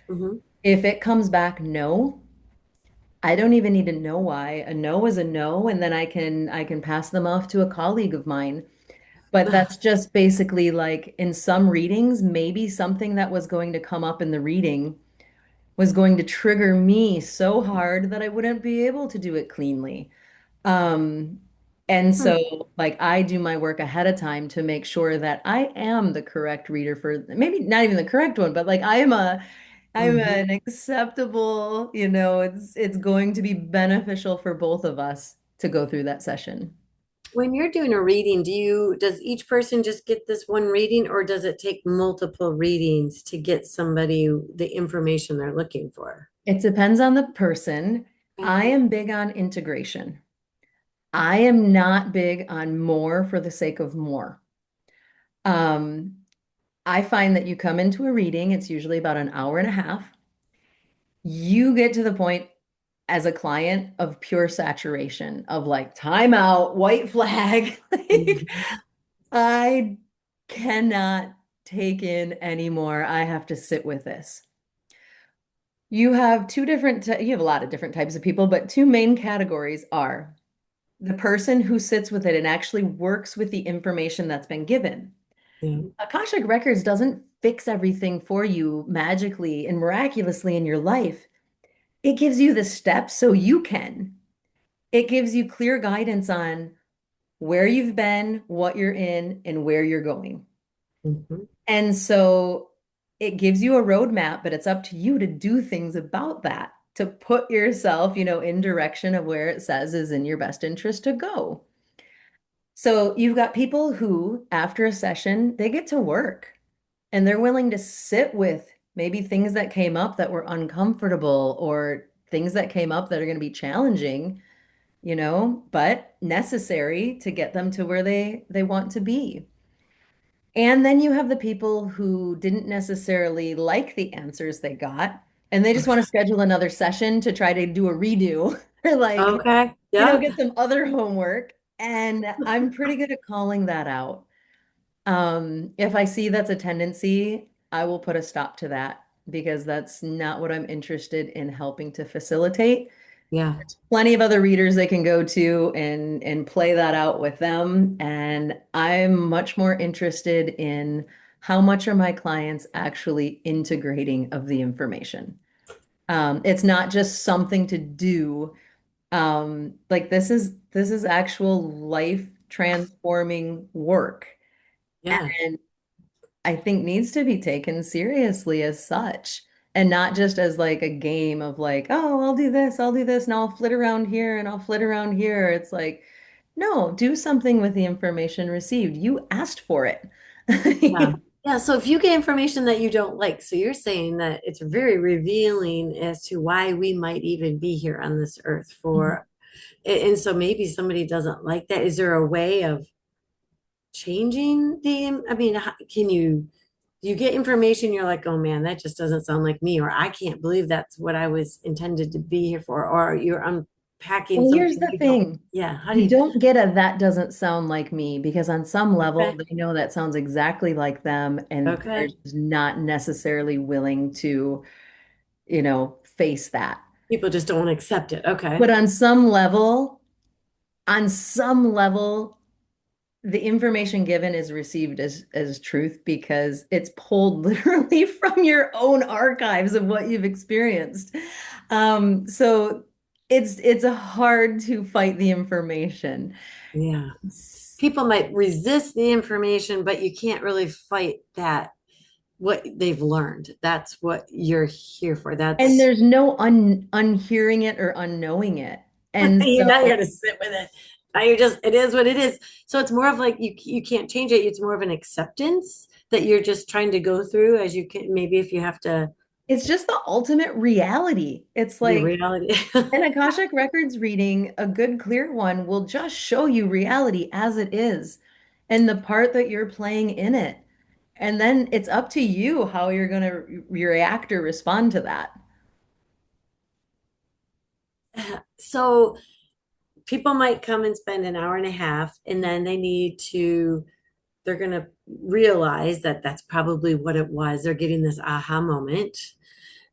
Speaker 1: Hmm.
Speaker 2: If it comes back no, I don't even need to know why. A no is a no, and then I can pass them off to a colleague of mine. But that's just basically like in some readings, maybe something that was going to come up in the reading was going to trigger me so hard that I wouldn't be able to do it cleanly. Um, and
Speaker 1: Hmm.
Speaker 2: so like I do my work ahead of time to make sure that I am the correct reader for maybe not even the correct one, but like I am I'm
Speaker 1: Mhm.
Speaker 2: an acceptable, it's going to be beneficial for both of us to go through that session.
Speaker 1: When you're doing a reading, does each person just get this one reading, or does it take multiple readings to get somebody the information they're looking for?
Speaker 2: It depends on the person.
Speaker 1: Okay.
Speaker 2: I am big on integration. I am not big on more for the sake of more. Um, I find that you come into a reading, it's usually about an hour and a half. You get to the point as a client of pure saturation of like time out, white flag. Like,
Speaker 1: Mhm.
Speaker 2: I cannot take in anymore. I have to sit with this. You have a lot of different types of people, but two main categories are the person who sits with it and actually works with the information that's been given.
Speaker 1: Yeah.
Speaker 2: Akashic Records doesn't fix everything for you magically and miraculously in your life. It gives you the steps so you can. It gives you clear guidance on where you've been, what you're in, and where you're going.
Speaker 1: Mhm.
Speaker 2: And so it gives you a roadmap, but it's up to you to do things about that, to put yourself, in direction of where it says is in your best interest to go. So you've got people who, after a session, they get to work and they're willing to sit with maybe things that came up that were uncomfortable or things that came up that are going to be challenging, but necessary to get them to where they want to be. And then you have the people who didn't necessarily like the answers they got, and they just want to schedule another session to try to do a redo or like,
Speaker 1: Okay. Yeah.
Speaker 2: get some other homework. And I'm pretty good at calling that out. If I see that's a tendency, I will put a stop to that because that's not what I'm interested in helping to facilitate.
Speaker 1: Yeah.
Speaker 2: Plenty of other readers they can go to and play that out with them. And I'm much more interested in how much are my clients actually integrating of the information. It's not just something to do. Like this is actual life transforming work.
Speaker 1: Yeah.
Speaker 2: And I think needs to be taken seriously as such and not just as like a game of like, oh, I'll do this, and I'll flit around here and I'll flit around here. It's like, no, do something with the information received. You asked for it.
Speaker 1: Yeah. Yeah. So if you get information that you don't like, so you're saying that it's very revealing as to why we might even be here on this earth for, and so maybe somebody doesn't like that. Is there a way of changing I mean, can you get information, you're like, oh man, that just doesn't sound like me, or I can't believe that's what I was intended to be here for, or you're unpacking
Speaker 2: Well, here's
Speaker 1: something
Speaker 2: the
Speaker 1: you don't,
Speaker 2: thing.
Speaker 1: yeah, how do
Speaker 2: You
Speaker 1: you,
Speaker 2: don't get a that doesn't sound like me because on some level
Speaker 1: okay,
Speaker 2: they know that sounds exactly like them and they're
Speaker 1: okay.
Speaker 2: just not necessarily willing to, face that.
Speaker 1: People just don't accept it. Okay.
Speaker 2: But on some level, the information given is received as truth because it's pulled literally from your own archives of what you've experienced. So it's hard to fight the information.
Speaker 1: Yeah. People might resist the information, but you can't really fight that, what they've learned. That's what you're here for.
Speaker 2: And
Speaker 1: That's,
Speaker 2: there's no unhearing it or unknowing it. And
Speaker 1: you're not
Speaker 2: so
Speaker 1: going to sit with it. Now you're just, it is what it is. So it's more of like you can't change it. It's more of an acceptance that you're just trying to go through as you can. Maybe if you have to,
Speaker 2: it's just the ultimate reality. It's
Speaker 1: your
Speaker 2: like
Speaker 1: reality.
Speaker 2: an Akashic Records reading, a good clear one, will just show you reality as it is and the part that you're playing in it. And then it's up to you how you're going to react or respond to that.
Speaker 1: So people might come and spend an hour and a half, and then they're going to realize that that's probably what it was. They're getting this aha moment,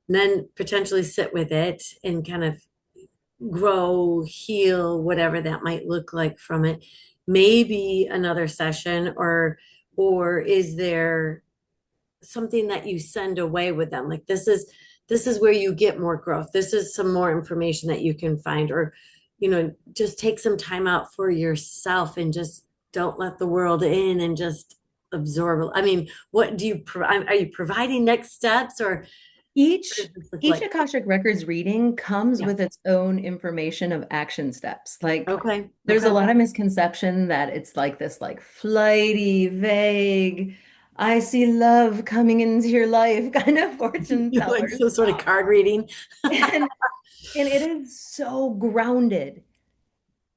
Speaker 1: and then potentially sit with it and kind of grow, heal, whatever that might look like from it. Maybe another session, or is there something that you send away with them? Like this is where you get more growth. This is some more information that you can find, or just take some time out for yourself and just don't let the world in and just absorb. I mean, what do you are you providing next steps, or What does
Speaker 2: Each
Speaker 1: this look
Speaker 2: each
Speaker 1: like?
Speaker 2: Akashic Records reading comes
Speaker 1: Yeah.
Speaker 2: with its own information of action steps. Like
Speaker 1: Okay.
Speaker 2: there's a
Speaker 1: Okay.
Speaker 2: lot of misconception that it's like this like flighty, vague, I see love coming into your life kind of fortune
Speaker 1: You like
Speaker 2: teller
Speaker 1: some sort of
Speaker 2: stuff.
Speaker 1: card reading?
Speaker 2: And and it is so grounded.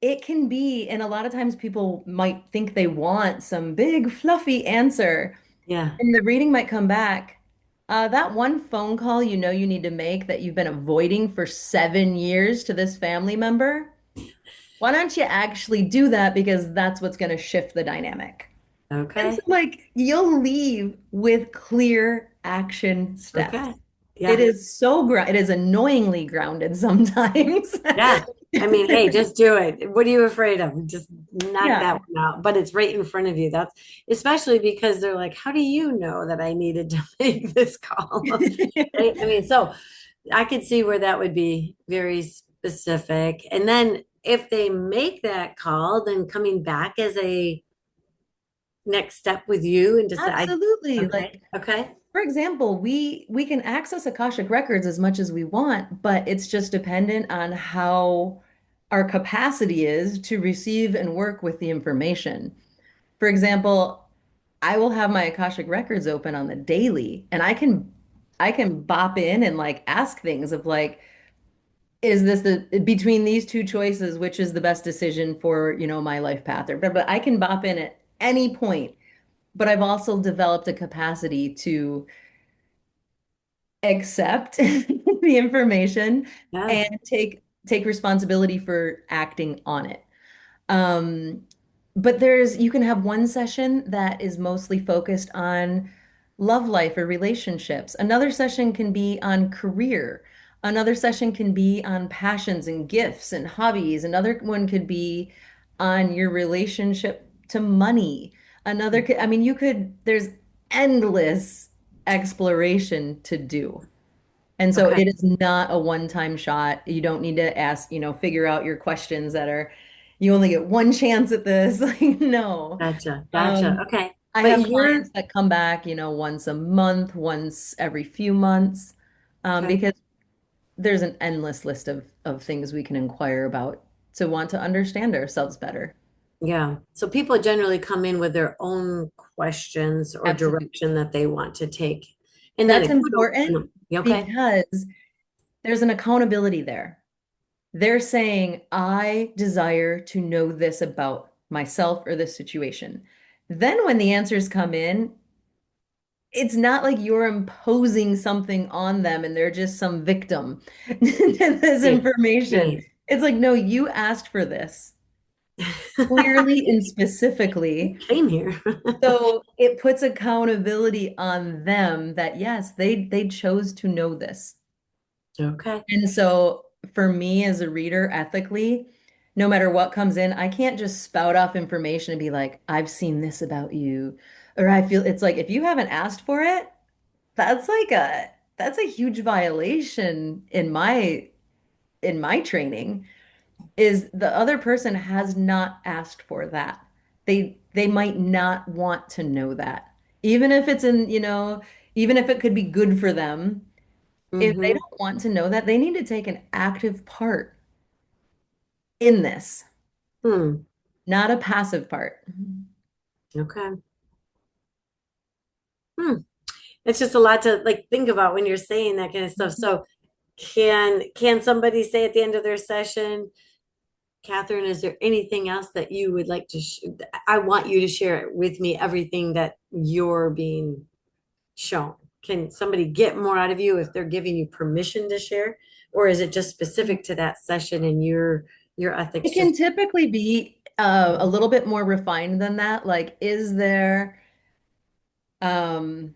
Speaker 2: It can be, and a lot of times people might think they want some big fluffy answer.
Speaker 1: Yeah.
Speaker 2: And the reading might come back. That one phone call you know you need to make that you've been avoiding for 7 years to this family member, why don't you actually do that? Because that's what's going to shift the dynamic. And so,
Speaker 1: Okay.
Speaker 2: like, you'll leave with clear action steps.
Speaker 1: Okay.
Speaker 2: It
Speaker 1: Yeah.
Speaker 2: is so it is annoyingly grounded sometimes.
Speaker 1: Yeah. I mean, hey, just do it. What are you afraid of? Just knock
Speaker 2: Yeah.
Speaker 1: that one out. But it's right in front of you. That's especially because they're like, how do you know that I needed to make this call? Right? I mean, so I could see where that would be very specific. And then if they make that call, then coming back as a next step with you and decide,
Speaker 2: Absolutely.
Speaker 1: okay,
Speaker 2: Like,
Speaker 1: okay,
Speaker 2: for example, we can access Akashic Records as much as we want, but it's just dependent on how our capacity is to receive and work with the information. For example, I will have my Akashic Records open on the daily, and I can bop in and like ask things of like, is this the between these two choices, which is the best decision for, my life path? Or but I can bop in at any point, but I've also developed a capacity to accept the information
Speaker 1: yeah,
Speaker 2: and take responsibility for acting on it. Um, but you can have one session that is mostly focused on love life or relationships. Another session can be on career. Another session can be on passions and gifts and hobbies. Another one could be on your relationship to money. I mean, there's endless exploration to do. And so
Speaker 1: okay,
Speaker 2: it is not a one-time shot. You don't need to ask, figure out your questions you only get one chance at this. Like, no.
Speaker 1: gotcha, gotcha,
Speaker 2: Um,
Speaker 1: okay.
Speaker 2: I
Speaker 1: But
Speaker 2: have
Speaker 1: you're
Speaker 2: clients that come back, once a month, once every few months,
Speaker 1: okay,
Speaker 2: because there's an endless list of things we can inquire about to want to understand ourselves better.
Speaker 1: yeah. So people generally come in with their own questions or
Speaker 2: Absolutely.
Speaker 1: direction that they want to take, and then
Speaker 2: That's
Speaker 1: it could
Speaker 2: important
Speaker 1: open. Okay,
Speaker 2: because there's an accountability there. They're saying, I desire to know this about myself or this situation. Then when the answers come in, it's not like you're imposing something on them and they're just some victim to this
Speaker 1: right,
Speaker 2: information.
Speaker 1: right.
Speaker 2: It's like, no, you asked for this clearly and
Speaker 1: You
Speaker 2: specifically.
Speaker 1: came here.
Speaker 2: So it puts accountability on them that yes, they chose to know this.
Speaker 1: Okay.
Speaker 2: And so for me as a reader, ethically, no matter what comes in, I can't just spout off information and be like, I've seen this about you. Or I feel it's like if you haven't asked for it, that's a huge violation in my training is the other person has not asked for that. They might not want to know that. Even if even if it could be good for them, if they
Speaker 1: Mm-hmm.
Speaker 2: don't want to know that, they need to take an active part in this,
Speaker 1: Hmm.
Speaker 2: not a passive part.
Speaker 1: Okay. Hmm. It's just a lot to like think about when you're saying that kind of stuff. So can somebody say at the end of their session, Catherine, is there anything else that you would like to I want you to share with me everything that you're being shown. Can somebody get more out of you if they're giving you permission to share? Or is it just specific to that session and your ethics
Speaker 2: It
Speaker 1: just
Speaker 2: can typically be a little bit more refined than that. Like, is there, um,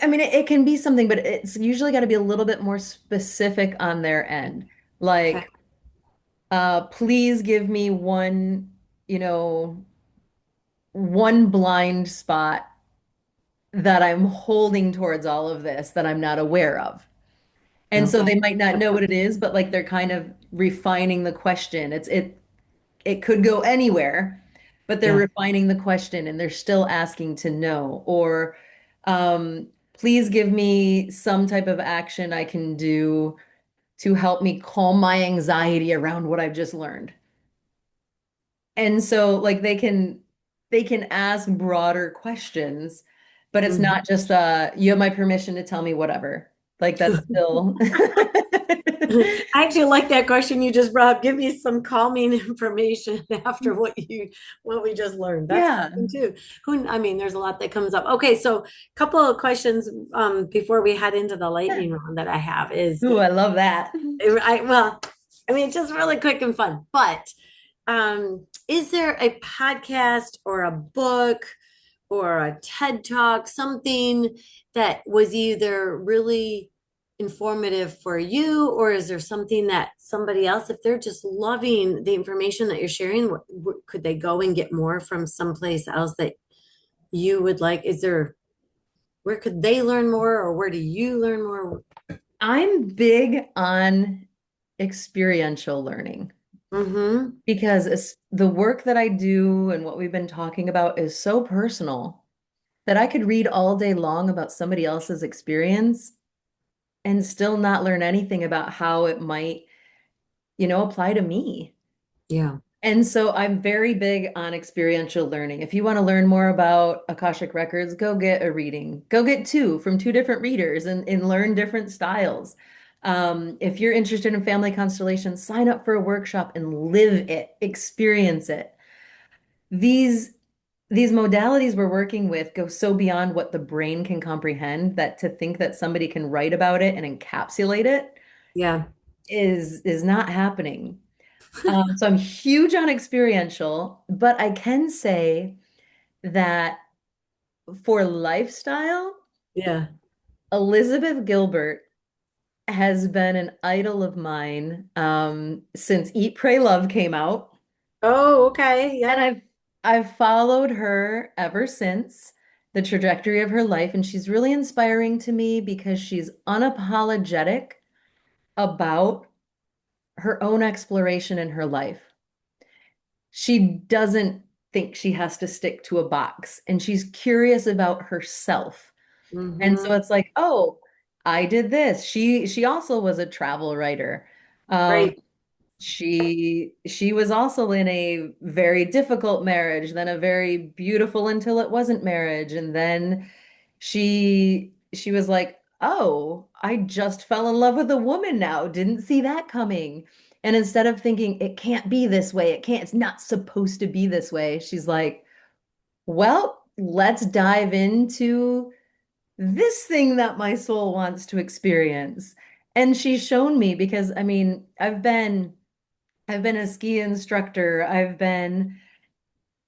Speaker 2: I mean, it can be something, but it's usually got to be a little bit more specific on their end.
Speaker 1: okay?
Speaker 2: Like, please give me you know, one blind spot that I'm holding towards all of this that I'm not aware of. And so
Speaker 1: Okay.
Speaker 2: they might not know what it is, but like they're kind of refining the question. It could go anywhere, but they're
Speaker 1: Yeah.
Speaker 2: refining the question and they're still asking to know. Or please give me some type of action I can do to help me calm my anxiety around what I've just learned. And so like they can ask broader questions, but it's
Speaker 1: Mhm.
Speaker 2: not just you have my permission to tell me whatever. Like that's still
Speaker 1: I actually like that question you just brought up. Give me some calming information after what we just learned. That's
Speaker 2: Yeah.
Speaker 1: fine too. I mean, there's a lot that comes up. Okay, so a couple of questions before we head into the lightning round that I have is
Speaker 2: Ooh, I love that.
Speaker 1: I mean, just really quick and fun. But is there a podcast or a book or a TED Talk, something that was either really informative for you, or is there something that somebody else, if they're just loving the information that you're sharing, could they go and get more from someplace else that you would like? Is there, where could they learn more, or where do you learn more?
Speaker 2: I'm big on experiential learning
Speaker 1: Mm-hmm.
Speaker 2: because the work that I do and what we've been talking about is so personal that I could read all day long about somebody else's experience and still not learn anything about how it might, apply to me.
Speaker 1: Yeah.
Speaker 2: And so I'm very big on experiential learning. If you want to learn more about Akashic Records, go get a reading. Go get two from two different readers and learn different styles. If you're interested in family constellations, sign up for a workshop and live it, experience it. These these modalities we're working with go so beyond what the brain can comprehend that to think that somebody can write about it and encapsulate it
Speaker 1: Yeah.
Speaker 2: is not happening. So I'm huge on experiential, but I can say that for lifestyle,
Speaker 1: Yeah.
Speaker 2: Elizabeth Gilbert has been an idol of mine since Eat, Pray, Love came out,
Speaker 1: Oh, okay.
Speaker 2: and
Speaker 1: Yep.
Speaker 2: I've followed her ever since the trajectory of her life, and she's really inspiring to me because she's unapologetic about her own exploration in her life. She doesn't think she has to stick to a box and she's curious about herself. And so
Speaker 1: Mm-hmm.
Speaker 2: it's like, oh, I did this. She also was a travel writer. Um,
Speaker 1: Right.
Speaker 2: she was also in a very difficult marriage, then a very beautiful until it wasn't marriage, and then she was like, "Oh, I just fell in love with a woman now. Didn't see that coming." And instead of thinking it can't be this way, it's not supposed to be this way, she's like, "Well, let's dive into this thing that my soul wants to experience." And she's shown me because I mean, I've been a ski instructor. I've been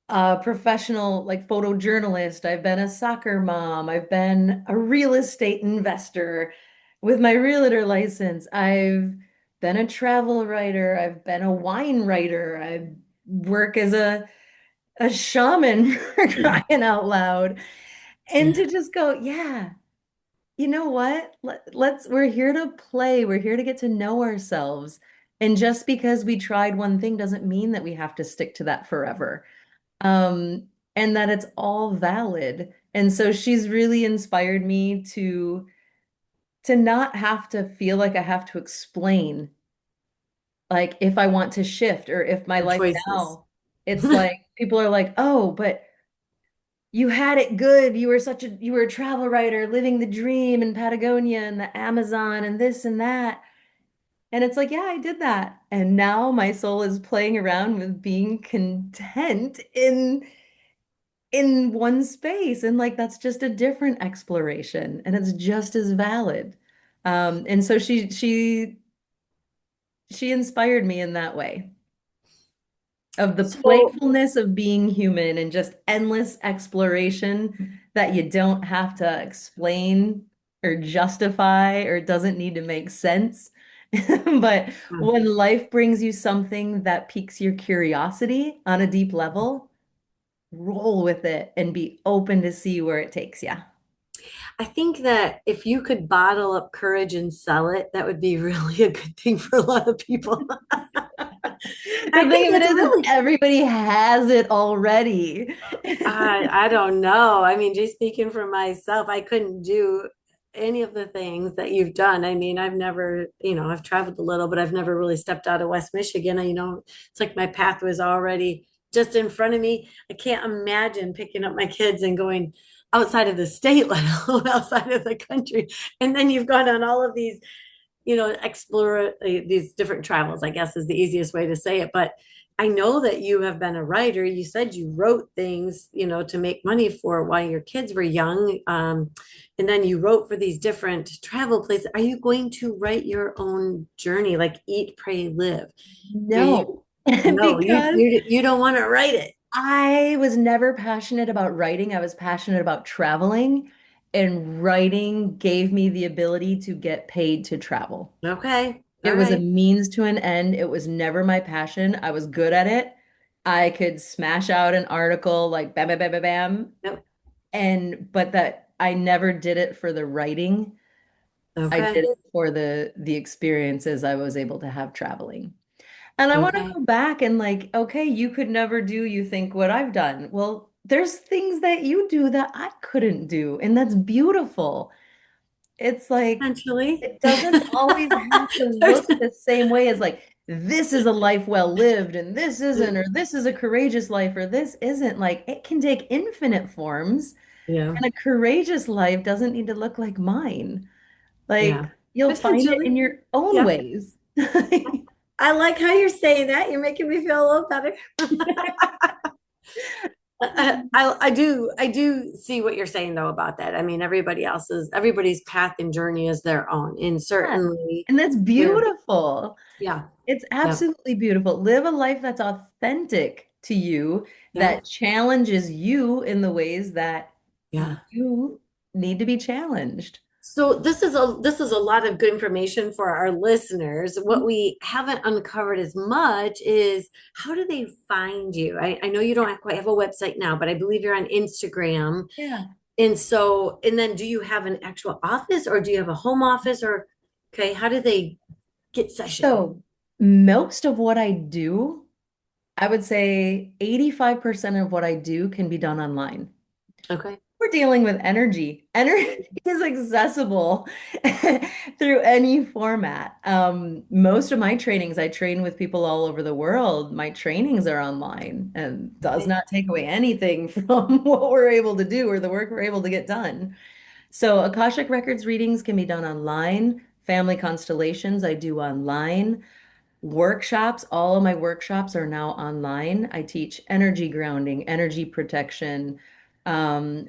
Speaker 2: a professional like photojournalist. I've been a soccer mom. I've been a real estate investor with my realtor license. I've been a travel writer. I've been a wine writer. I work as a shaman for crying out loud. And to just go, yeah, you know what? We're here to play. We're here to get to know ourselves. And just because we tried one thing doesn't mean that we have to stick to that forever. And that it's all valid. And so she's really inspired me to not have to feel like I have to explain like if I want to shift or if my
Speaker 1: Your
Speaker 2: life
Speaker 1: choices.
Speaker 2: now, it's like people are like, "Oh, but you had it good. You were a travel writer living the dream in Patagonia and the Amazon and this and that." And it's like, yeah, I did that. And now my soul is playing around with being content in one space. And like that's just a different exploration and it's just as valid. And so she inspired me in that way of the
Speaker 1: So,
Speaker 2: playfulness of being human and just endless exploration that you don't have to explain or justify or doesn't need to make sense. But when life brings you something that piques your curiosity on a deep level, roll with it and be open to see where it takes you.
Speaker 1: I think that if you could bottle up courage and sell it, that would be really a good thing for a lot of people.
Speaker 2: The
Speaker 1: I
Speaker 2: thing
Speaker 1: think
Speaker 2: of it
Speaker 1: that's
Speaker 2: is
Speaker 1: really,
Speaker 2: everybody has it already.
Speaker 1: I don't know. I mean, just speaking for myself, I couldn't do. any of the things that you've done. I mean, I've never, I've traveled a little, but I've never really stepped out of West Michigan. It's like my path was already just in front of me. I can't imagine picking up my kids and going outside of the state, let alone outside of the country. And then you've gone on all of these, explore these different travels, I guess is the easiest way to say it. But I know that you have been a writer. You said you wrote things, to make money for while your kids were young. And then you wrote for these different travel places. Are you going to write your own journey, like Eat, Pray, Live? Are you,
Speaker 2: No,
Speaker 1: no,
Speaker 2: because
Speaker 1: you don't want to write it.
Speaker 2: I was never passionate about writing. I was passionate about traveling, and writing gave me the ability to get paid to travel.
Speaker 1: Okay.
Speaker 2: It
Speaker 1: All
Speaker 2: was a
Speaker 1: right.
Speaker 2: means to an end. It was never my passion. I was good at it. I could smash out an article like bam, bam, bam, bam, bam.
Speaker 1: Yep.
Speaker 2: But that I never did it for the writing. I did
Speaker 1: Okay.
Speaker 2: it for the experiences I was able to have traveling. And I want to
Speaker 1: Okay.
Speaker 2: go back and like, okay, you could never do, you think, what I've done. Well, there's things that you do that I couldn't do, and that's beautiful. It's like
Speaker 1: Potentially.
Speaker 2: it doesn't always have to
Speaker 1: There's,
Speaker 2: look the same way as like this is a life well lived and this isn't, or this is a courageous life, or this isn't. Like it can take infinite forms,
Speaker 1: yeah.
Speaker 2: and a courageous life doesn't need to look like mine.
Speaker 1: Yeah.
Speaker 2: Like you'll find it in
Speaker 1: Potentially.
Speaker 2: your own
Speaker 1: Yeah.
Speaker 2: ways.
Speaker 1: I like how you're saying that. You're making me feel a little better. I do see what you're saying though about that. I mean, everybody's path and journey is their own. And
Speaker 2: Yeah.
Speaker 1: certainly,
Speaker 2: And that's
Speaker 1: we're
Speaker 2: beautiful.
Speaker 1: yeah,
Speaker 2: It's
Speaker 1: yeah,
Speaker 2: absolutely beautiful. Live a life that's authentic to you,
Speaker 1: yeah,
Speaker 2: that challenges you in the ways that
Speaker 1: yeah.
Speaker 2: you need to be challenged.
Speaker 1: So this is a lot of good information for our listeners. What we haven't uncovered as much is how do they find you? I know you don't quite have a website now, but I believe you're on Instagram.
Speaker 2: Yeah.
Speaker 1: And then do you have an actual office or do you have a home office or okay, how do they get session?
Speaker 2: So, most of what I do, I would say 85% of what I do can be done online.
Speaker 1: Okay.
Speaker 2: We're dealing with energy. Energy is accessible through any format. Most of my trainings, I train with people all over the world. My trainings are online and does
Speaker 1: Okay.
Speaker 2: not take away anything from what we're able to do or the work we're able to get done. So, Akashic Records readings can be done online. Family constellations, I do online. Workshops, all of my workshops are now online. I teach energy grounding, energy protection,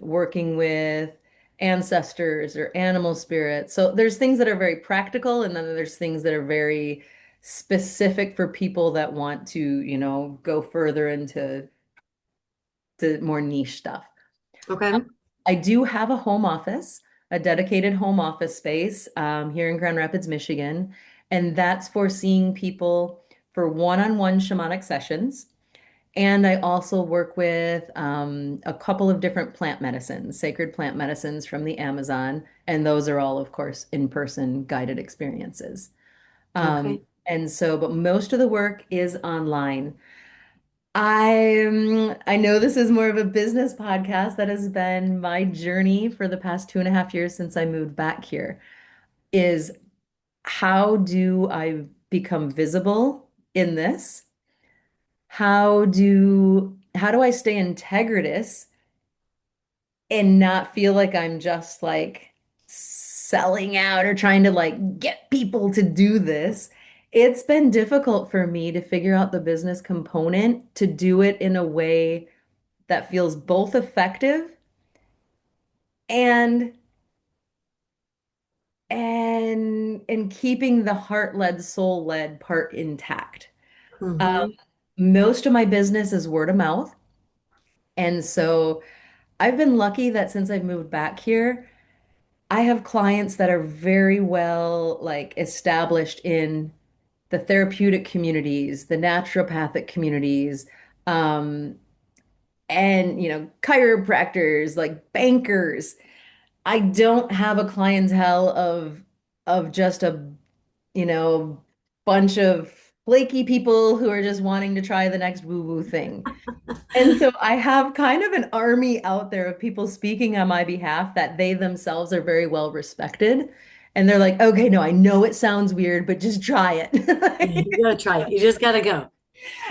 Speaker 2: working with ancestors or animal spirits. So there's things that are very practical, and then there's things that are very specific for people that want to, go further into more niche stuff.
Speaker 1: Okay.
Speaker 2: I do have a home office, a dedicated home office space here in Grand Rapids, Michigan, and that's for seeing people for one-on-one shamanic sessions. And I also work with a couple of different plant medicines, sacred plant medicines from the Amazon, and those are all, of course, in-person guided experiences.
Speaker 1: Okay.
Speaker 2: But most of the work is online. I know this is more of a business podcast. That has been my journey for the past 2.5 years since I moved back here, is how do I become visible in this? How do I stay integritous and not feel like I'm just like selling out or trying to like get people to do this? It's been difficult for me to figure out the business component to do it in a way that feels both effective and and keeping the heart-led, soul-led part intact. Um,
Speaker 1: Mm-hmm.
Speaker 2: Most of my business is word of mouth, and so I've been lucky that since I've moved back here, I have clients that are very well like established in the therapeutic communities, the naturopathic communities, um, and chiropractors, like bankers. I don't have a clientele of just a, you know, bunch of flaky people who are just wanting to try the next woo-woo thing. And so I have kind of an army out there of people speaking on my behalf that they themselves are very well respected. And they're like, okay, no, I know it sounds weird, but just try
Speaker 1: You
Speaker 2: it.
Speaker 1: gotta try it. You just gotta go.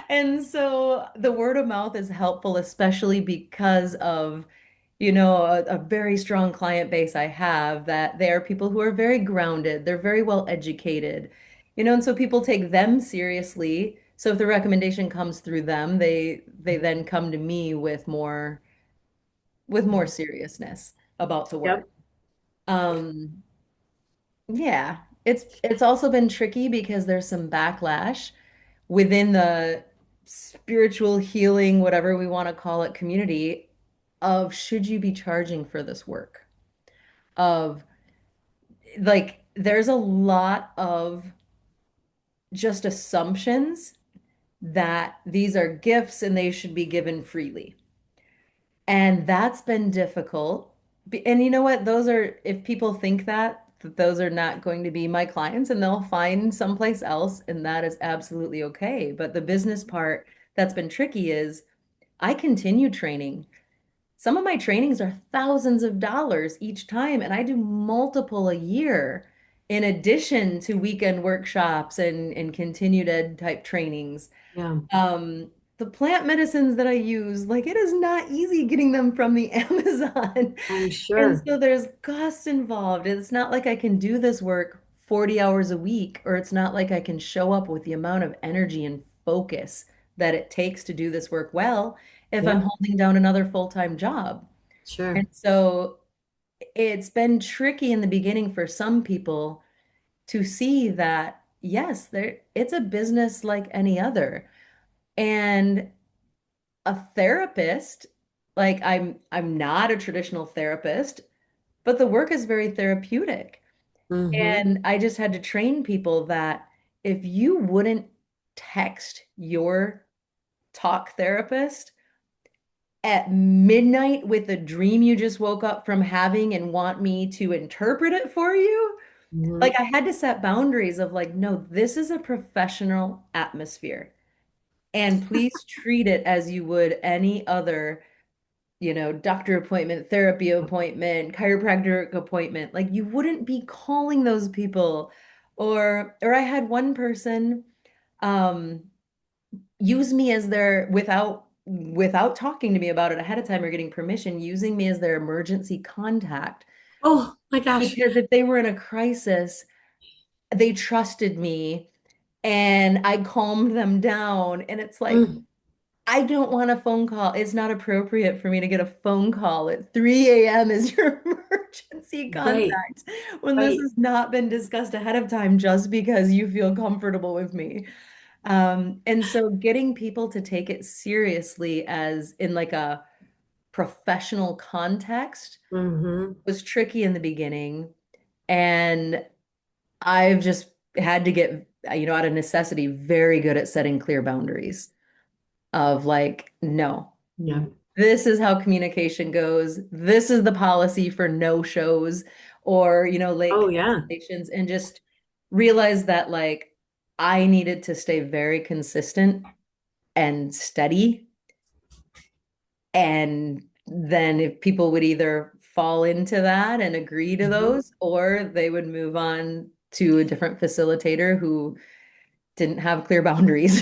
Speaker 2: And so the word of mouth is helpful, especially because of, a very strong client base I have that they are people who are very grounded. They're very well educated, and so people take them seriously. So if the recommendation comes through them, they then come to me with more seriousness about the work.
Speaker 1: Yep.
Speaker 2: Um, yeah, it's also been tricky because there's some backlash within the spiritual healing, whatever we want to call it, community of should you be charging for this work? Of like, there's a lot of just assumptions that these are gifts and they should be given freely. And that's been difficult. And you know what? Those are, if people think that those are not going to be my clients and they'll find someplace else, and that is absolutely okay. But the business part that's been tricky is I continue training. Some of my trainings are thousands of dollars each time, and I do multiple a year in addition to weekend workshops and continued ed type trainings.
Speaker 1: Yeah,
Speaker 2: Um, the plant medicines that I use, like it is not easy getting them from the Amazon.
Speaker 1: I'm
Speaker 2: And
Speaker 1: sure.
Speaker 2: so there's costs involved. It's not like I can do this work 40 hours a week, or it's not like I can show up with the amount of energy and focus that it takes to do this work well if I'm
Speaker 1: Yep,
Speaker 2: holding down another full-time job.
Speaker 1: sure.
Speaker 2: And so it's been tricky in the beginning for some people to see that, yes, it's a business like any other. And a therapist, like I'm not a traditional therapist, but the work is very therapeutic.
Speaker 1: Mm-hmm.
Speaker 2: And I just had to train people that if you wouldn't text your talk therapist at midnight with a dream you just woke up from having and want me to interpret it for you,
Speaker 1: Mm-hmm.
Speaker 2: like I had to set boundaries of like, no, this is a professional atmosphere. And please treat it as you would any other, doctor appointment, therapy appointment, chiropractor appointment. Like you wouldn't be calling those people. Or I had one person um use me as their without talking to me about it ahead of time or getting permission, using me as their emergency contact.
Speaker 1: Oh my gosh.
Speaker 2: Because if they were in a crisis, they trusted me and I calmed them down. And it's like,
Speaker 1: Mm,
Speaker 2: I don't want a phone call. It's not appropriate for me to get a phone call at 3 a.m. as your emergency
Speaker 1: right,
Speaker 2: contact when this
Speaker 1: right.
Speaker 2: has not been discussed ahead of time just because you feel comfortable with me. And so getting people to take it seriously as in like a professional context
Speaker 1: Mm-hmm.
Speaker 2: was tricky in the beginning. And I've just had to get, out of necessity, very good at setting clear boundaries of like, no,
Speaker 1: Yeah.
Speaker 2: this is how communication goes. This is the policy for no shows or,
Speaker 1: Oh
Speaker 2: late
Speaker 1: yeah.
Speaker 2: cancellations, and just realize that like I needed to stay very consistent and steady. And then if people would either fall into that and agree to
Speaker 1: Mm-hmm.
Speaker 2: those, or they would move on to a different facilitator who didn't have clear boundaries.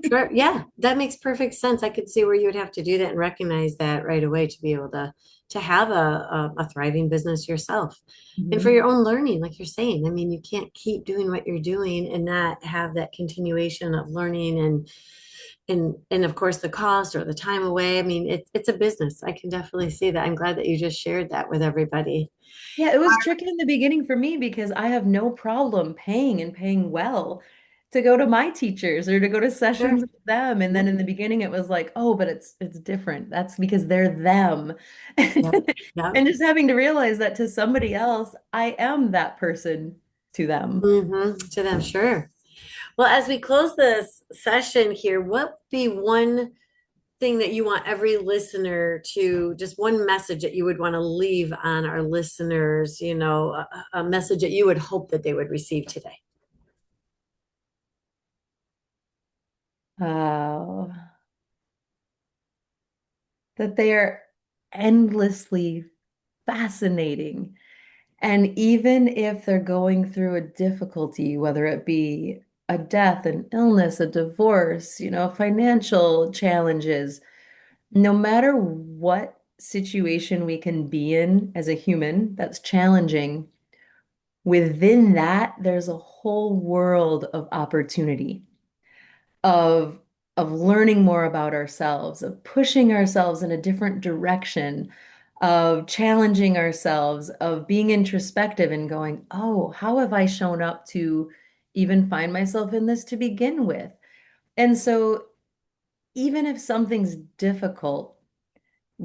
Speaker 1: Sure. Yeah, that makes perfect sense. I could see where you would have to do that and recognize that right away to be able to have a thriving business yourself. And for
Speaker 2: Mhm.
Speaker 1: your own learning, like you're saying, I mean, you can't keep doing what you're doing and not have that continuation of learning and of course the cost or the time away. I mean, it's a business. I can definitely see that. I'm glad that you just shared that with everybody.
Speaker 2: Yeah, it was tricky in the beginning for me because I have no problem paying and paying well to go to my teachers or to go to
Speaker 1: Sure.
Speaker 2: sessions with them. And then
Speaker 1: Yep.
Speaker 2: in the beginning it was like, oh, but it's different. That's because they're them.
Speaker 1: Yep. Yep.
Speaker 2: And just having to realize that to somebody else, I am that person to them.
Speaker 1: To them, sure. Well, as we close this session here, what would be one thing that you want every listener to, just one message that you would want to leave on our listeners, a message that you would hope that they would receive today?
Speaker 2: Oh, that they are endlessly fascinating. And even if they're going through a difficulty, whether it be a death, an illness, a divorce, financial challenges, no matter what situation we can be in as a human that's challenging, within that, there's a whole world of opportunity, of learning more about ourselves, of pushing ourselves in a different direction, of challenging ourselves, of being introspective and going, oh, how have I shown up to even find myself in this to begin with? And so even if something's difficult,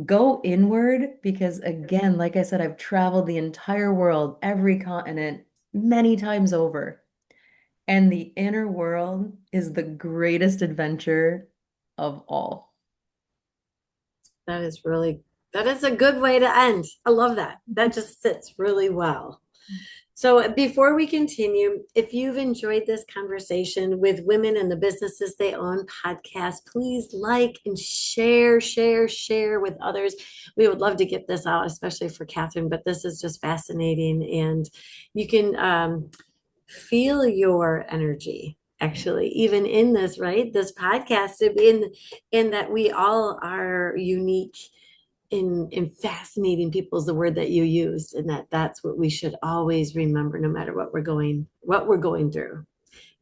Speaker 2: go inward because, again, like I said, I've traveled the entire world, every continent, many times over. And the inner world is the greatest adventure of all.
Speaker 1: That is really, that is a good way to end. I love that. That just sits really well. So before we continue, if you've enjoyed this conversation with Women in the Businesses They Own podcast, please like and share with others. We would love to get this out, especially for Catherine, but this is just fascinating. And you can feel your energy actually even in this, right, this podcast, in that we all are unique in fascinating people is the word that you used, and that's what we should always remember no matter what we're going through.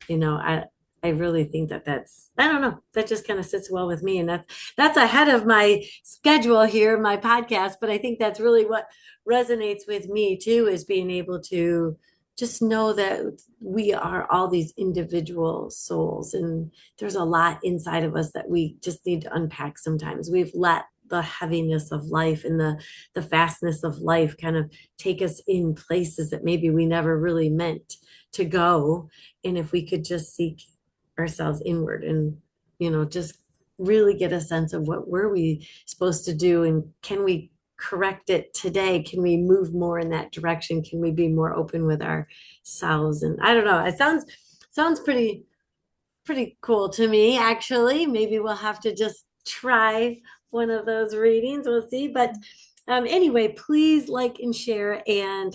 Speaker 1: I really think that that's, I don't know, that just kind of sits well with me, and that's ahead of my schedule here, my podcast, but I think that's really what resonates with me too, is being able to just know that we are all these individual souls, and there's a lot inside of us that we just need to unpack. Sometimes we've let the heaviness of life and the fastness of life kind of take us in places that maybe we never really meant to go. And if we could just seek ourselves inward and just really get a sense of what were we supposed to do, and can we correct it today, can we move more in that direction, can we be more open with ourselves. And I don't know, it sounds pretty cool to me, actually. Maybe we'll have to just try one of those readings. We'll see. But anyway, please like and share and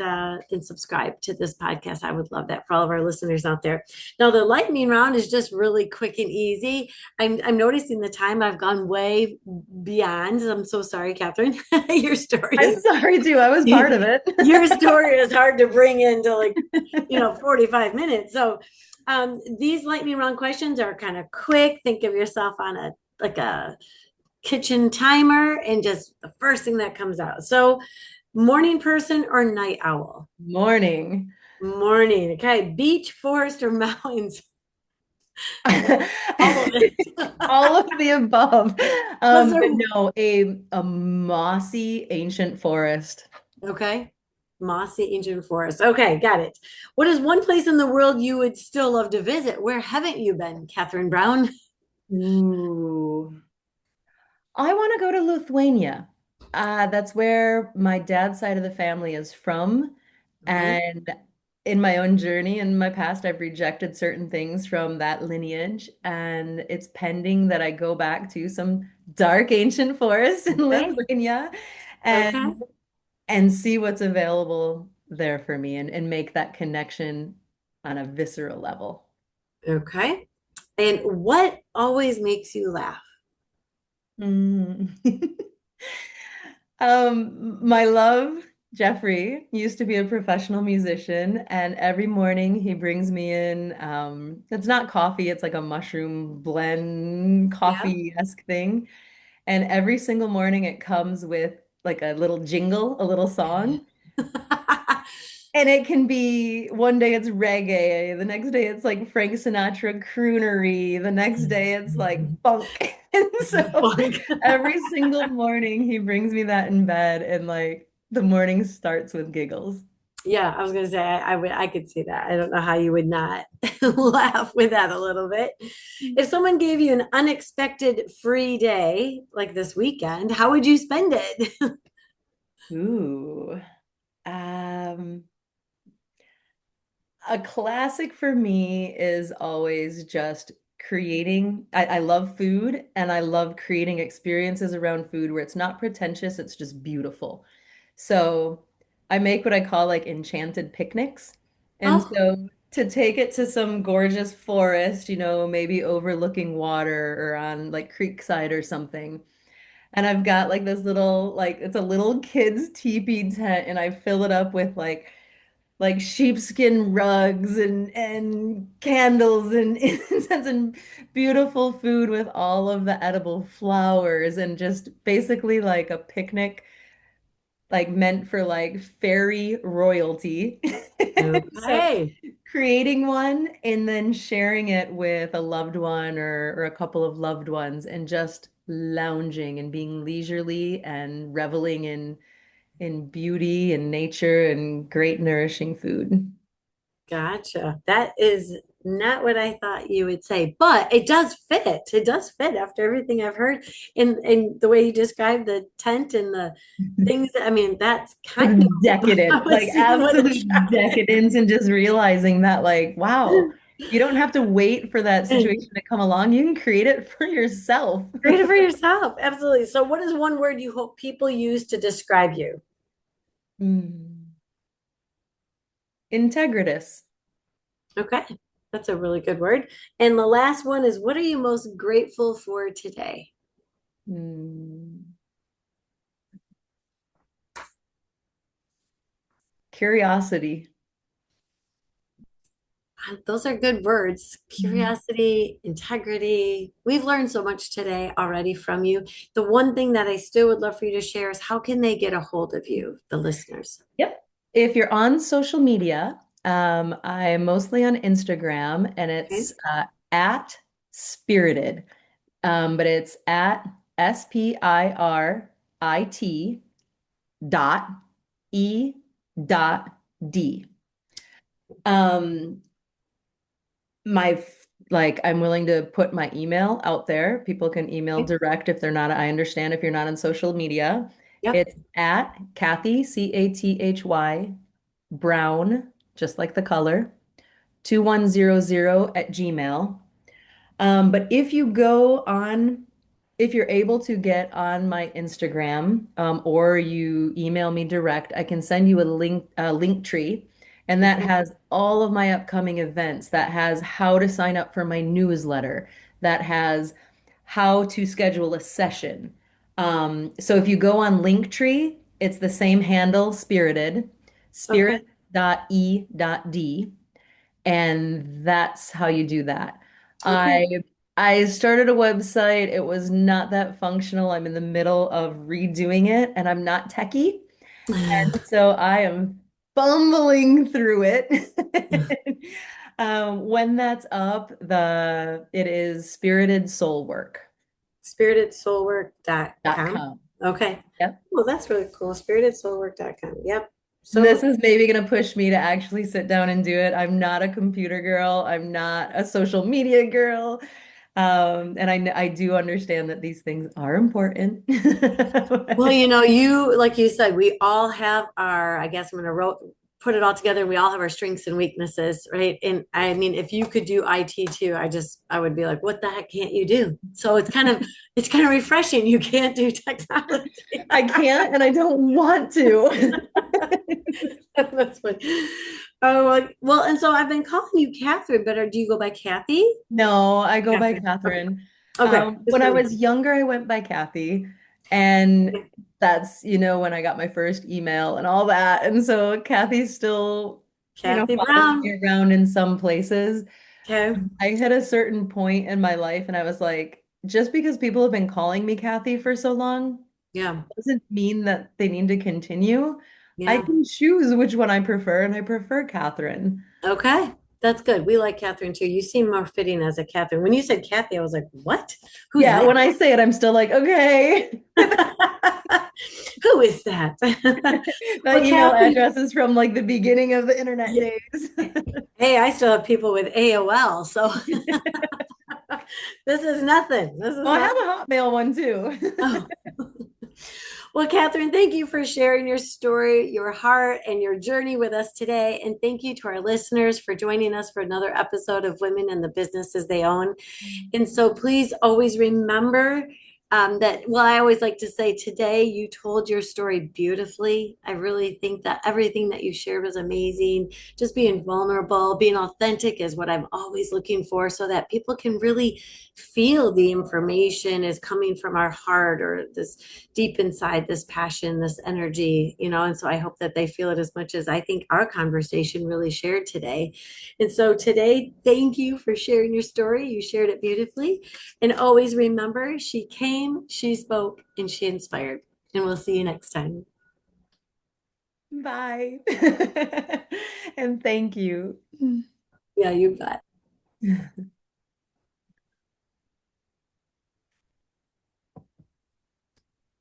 Speaker 1: subscribe to this podcast. I would love that for all of our listeners out there. Now, the lightning round is just really quick and easy. I'm noticing the time. I've gone way beyond. I'm so sorry, Catherine. Your story
Speaker 2: I'm
Speaker 1: is
Speaker 2: sorry too. I was part of it.
Speaker 1: your story is hard to bring into, like, 45 minutes. So these lightning round questions are kind of quick. Think of yourself on a kitchen timer and just the first thing that comes out. So, morning person or night owl?
Speaker 2: Morning.
Speaker 1: Morning. Okay. Beach, forest, or mountains? All of it.
Speaker 2: All of the above.
Speaker 1: Was
Speaker 2: But
Speaker 1: there,
Speaker 2: no, a mossy ancient forest.
Speaker 1: okay. Mossy ancient forest. Okay, got it. What is one place in the world you would still love to visit? Where haven't you been, Catherine Brown?
Speaker 2: Ooh. I want to go to Lithuania. That's where my dad's side of the family is from.
Speaker 1: Okay.
Speaker 2: And in my own journey in my past, I've rejected certain things from that lineage. And it's pending that I go back to some dark ancient forest in
Speaker 1: Okay.
Speaker 2: Lithuania
Speaker 1: Okay.
Speaker 2: and see what's available there for me and make that connection on a visceral level.
Speaker 1: Okay. And what always makes you laugh?
Speaker 2: Mm. My love, Jeffrey, used to be a professional musician, and every morning he brings me in, it's not coffee, it's like a mushroom blend
Speaker 1: Yeah.
Speaker 2: coffee-esque thing. And every single morning it comes with like a little jingle, a little song. And it can be one day it's reggae, the next day it's like Frank Sinatra croonery, the next day it's like funk. And so
Speaker 1: Funk.
Speaker 2: every single morning he brings me that in bed and like the morning starts with giggles.
Speaker 1: Yeah, I was gonna say I could see that. I don't know how you would not laugh with that a little bit. If someone gave you an unexpected free day like this weekend, how would you spend it?
Speaker 2: Ooh. Um, a classic for me is always just creating, I love food and I love creating experiences around food where it's not pretentious, it's just beautiful. So I make what I call like enchanted picnics. And
Speaker 1: Oh,
Speaker 2: so to take it to some gorgeous forest, maybe overlooking water or on like creekside or something. And I've got like this little, like, it's a little kid's teepee tent, and I fill it up with like sheepskin rugs and candles and incense and beautiful food with all of the edible flowers and just basically like a picnic like meant for like fairy royalty. So
Speaker 1: okay.
Speaker 2: creating one and then sharing it with a loved one or a couple of loved ones and just lounging and being leisurely and reveling in beauty and nature and great nourishing food.
Speaker 1: Gotcha. That is not what I thought you would say, but it does fit. It does fit after everything I've heard in the way you described the tent and the things. I mean, that's kind
Speaker 2: It's
Speaker 1: of what I
Speaker 2: decadent,
Speaker 1: was
Speaker 2: like
Speaker 1: seeing with the
Speaker 2: absolute
Speaker 1: shopping.
Speaker 2: decadence, and just realizing that, like, wow, you don't have to wait for that situation to come along. You can create it for yourself.
Speaker 1: Create it for yourself. Absolutely. So, what is one word you hope people use to describe you?
Speaker 2: Mm. Integritus.
Speaker 1: Okay. That's a really good word. And the last one is what are you most grateful for today?
Speaker 2: Mm. Curiosity.
Speaker 1: Those are good words.
Speaker 2: Mm.
Speaker 1: Curiosity, integrity. We've learned so much today already from you. The one thing that I still would love for you to share is how can they get a hold of you, the listeners?
Speaker 2: Yep. If you're on social media, I'm mostly on Instagram, and
Speaker 1: Okay.
Speaker 2: it's at spirited, but it's at SPIRIT dot E.D. Um, like I'm willing to put my email out there. People can email
Speaker 1: Okay.
Speaker 2: direct if they're not. I understand if you're not on social media.
Speaker 1: Yep.
Speaker 2: It's at Kathy, Cathy Brown, just like the color, 2100 at Gmail. But if you're able to get on my Instagram, or you email me direct, I can send you a link tree, and that
Speaker 1: Okay.
Speaker 2: has all of my upcoming events. That has how to sign up for my newsletter. That has how to schedule a session. So if you go on Linktree, it's the same handle, Spirited,
Speaker 1: Okay.
Speaker 2: spirit.e.d, and that's how you do that.
Speaker 1: Okay.
Speaker 2: I started a website. It was not that functional. I'm in the middle of redoing it, and I'm not techie. And so I am fumbling through it. When that's up, it is spiritedsoulwork.com.
Speaker 1: spiritedsoulwork.com. Okay.
Speaker 2: Yep.
Speaker 1: Well, that's really cool. Spiritedsoulwork.com. Yep.
Speaker 2: And
Speaker 1: So
Speaker 2: this is maybe going to push me to actually sit down and do it. I'm not a computer girl. I'm not a social media girl. And I do understand that these things are important.
Speaker 1: well, you like you said, we all have our, I guess I'm gonna put it all together. We all have our strengths and weaknesses, right? And I mean, if you could do IT too, I would be like, what the heck can't you do? So it's kind of refreshing. You can't do technology.
Speaker 2: I can't and I don't want to.
Speaker 1: That's funny. Oh, well, and so I've been calling you Catherine, but do you go by Kathy?
Speaker 2: No, I go by
Speaker 1: Catherine. Okay.
Speaker 2: Catherine.
Speaker 1: Okay. Just
Speaker 2: When I
Speaker 1: really
Speaker 2: was younger, I went by Kathy. And that's, when I got my first email and all that. And so Kathy still,
Speaker 1: Kathy
Speaker 2: follows me
Speaker 1: Brown.
Speaker 2: around in some places.
Speaker 1: Okay.
Speaker 2: I hit a certain point in my life and I was like, just because people have been calling me Kathy for so long
Speaker 1: Yeah.
Speaker 2: doesn't mean that they need to continue. I
Speaker 1: Yeah.
Speaker 2: can choose which one I prefer, and I prefer Catherine.
Speaker 1: Okay. That's good. We like Catherine too. You seem more fitting as a Catherine. When you said Kathy, I was like, what? Who's
Speaker 2: Yeah,
Speaker 1: that?
Speaker 2: when I say it, I'm still like, okay.
Speaker 1: Who is that?
Speaker 2: That
Speaker 1: Well,
Speaker 2: email
Speaker 1: Kathy,
Speaker 2: address is from like the beginning of the internet
Speaker 1: yeah.
Speaker 2: days.
Speaker 1: Hey, I still have people with AOL, so this is nothing. This is
Speaker 2: Well, I have
Speaker 1: nothing.
Speaker 2: a Hotmail one too.
Speaker 1: Oh. Well, Catherine, thank you for sharing your story, your heart, and your journey with us today. And thank you to our listeners for joining us for another episode of Women in the Businesses They Own. And so please always remember that, well, I always like to say today you told your story beautifully. I really think that everything that you shared was amazing. Just being vulnerable, being authentic is what I'm always looking for so that people can really feel the information is coming from our heart or this deep inside, this passion, this energy, and so I hope that they feel it as much as I think our conversation really shared today. And so today, thank you for sharing your story. You shared it beautifully. And always remember, she came, she spoke, and she inspired. And we'll see you next time.
Speaker 2: Bye. And thank you.
Speaker 1: Yeah, you bet.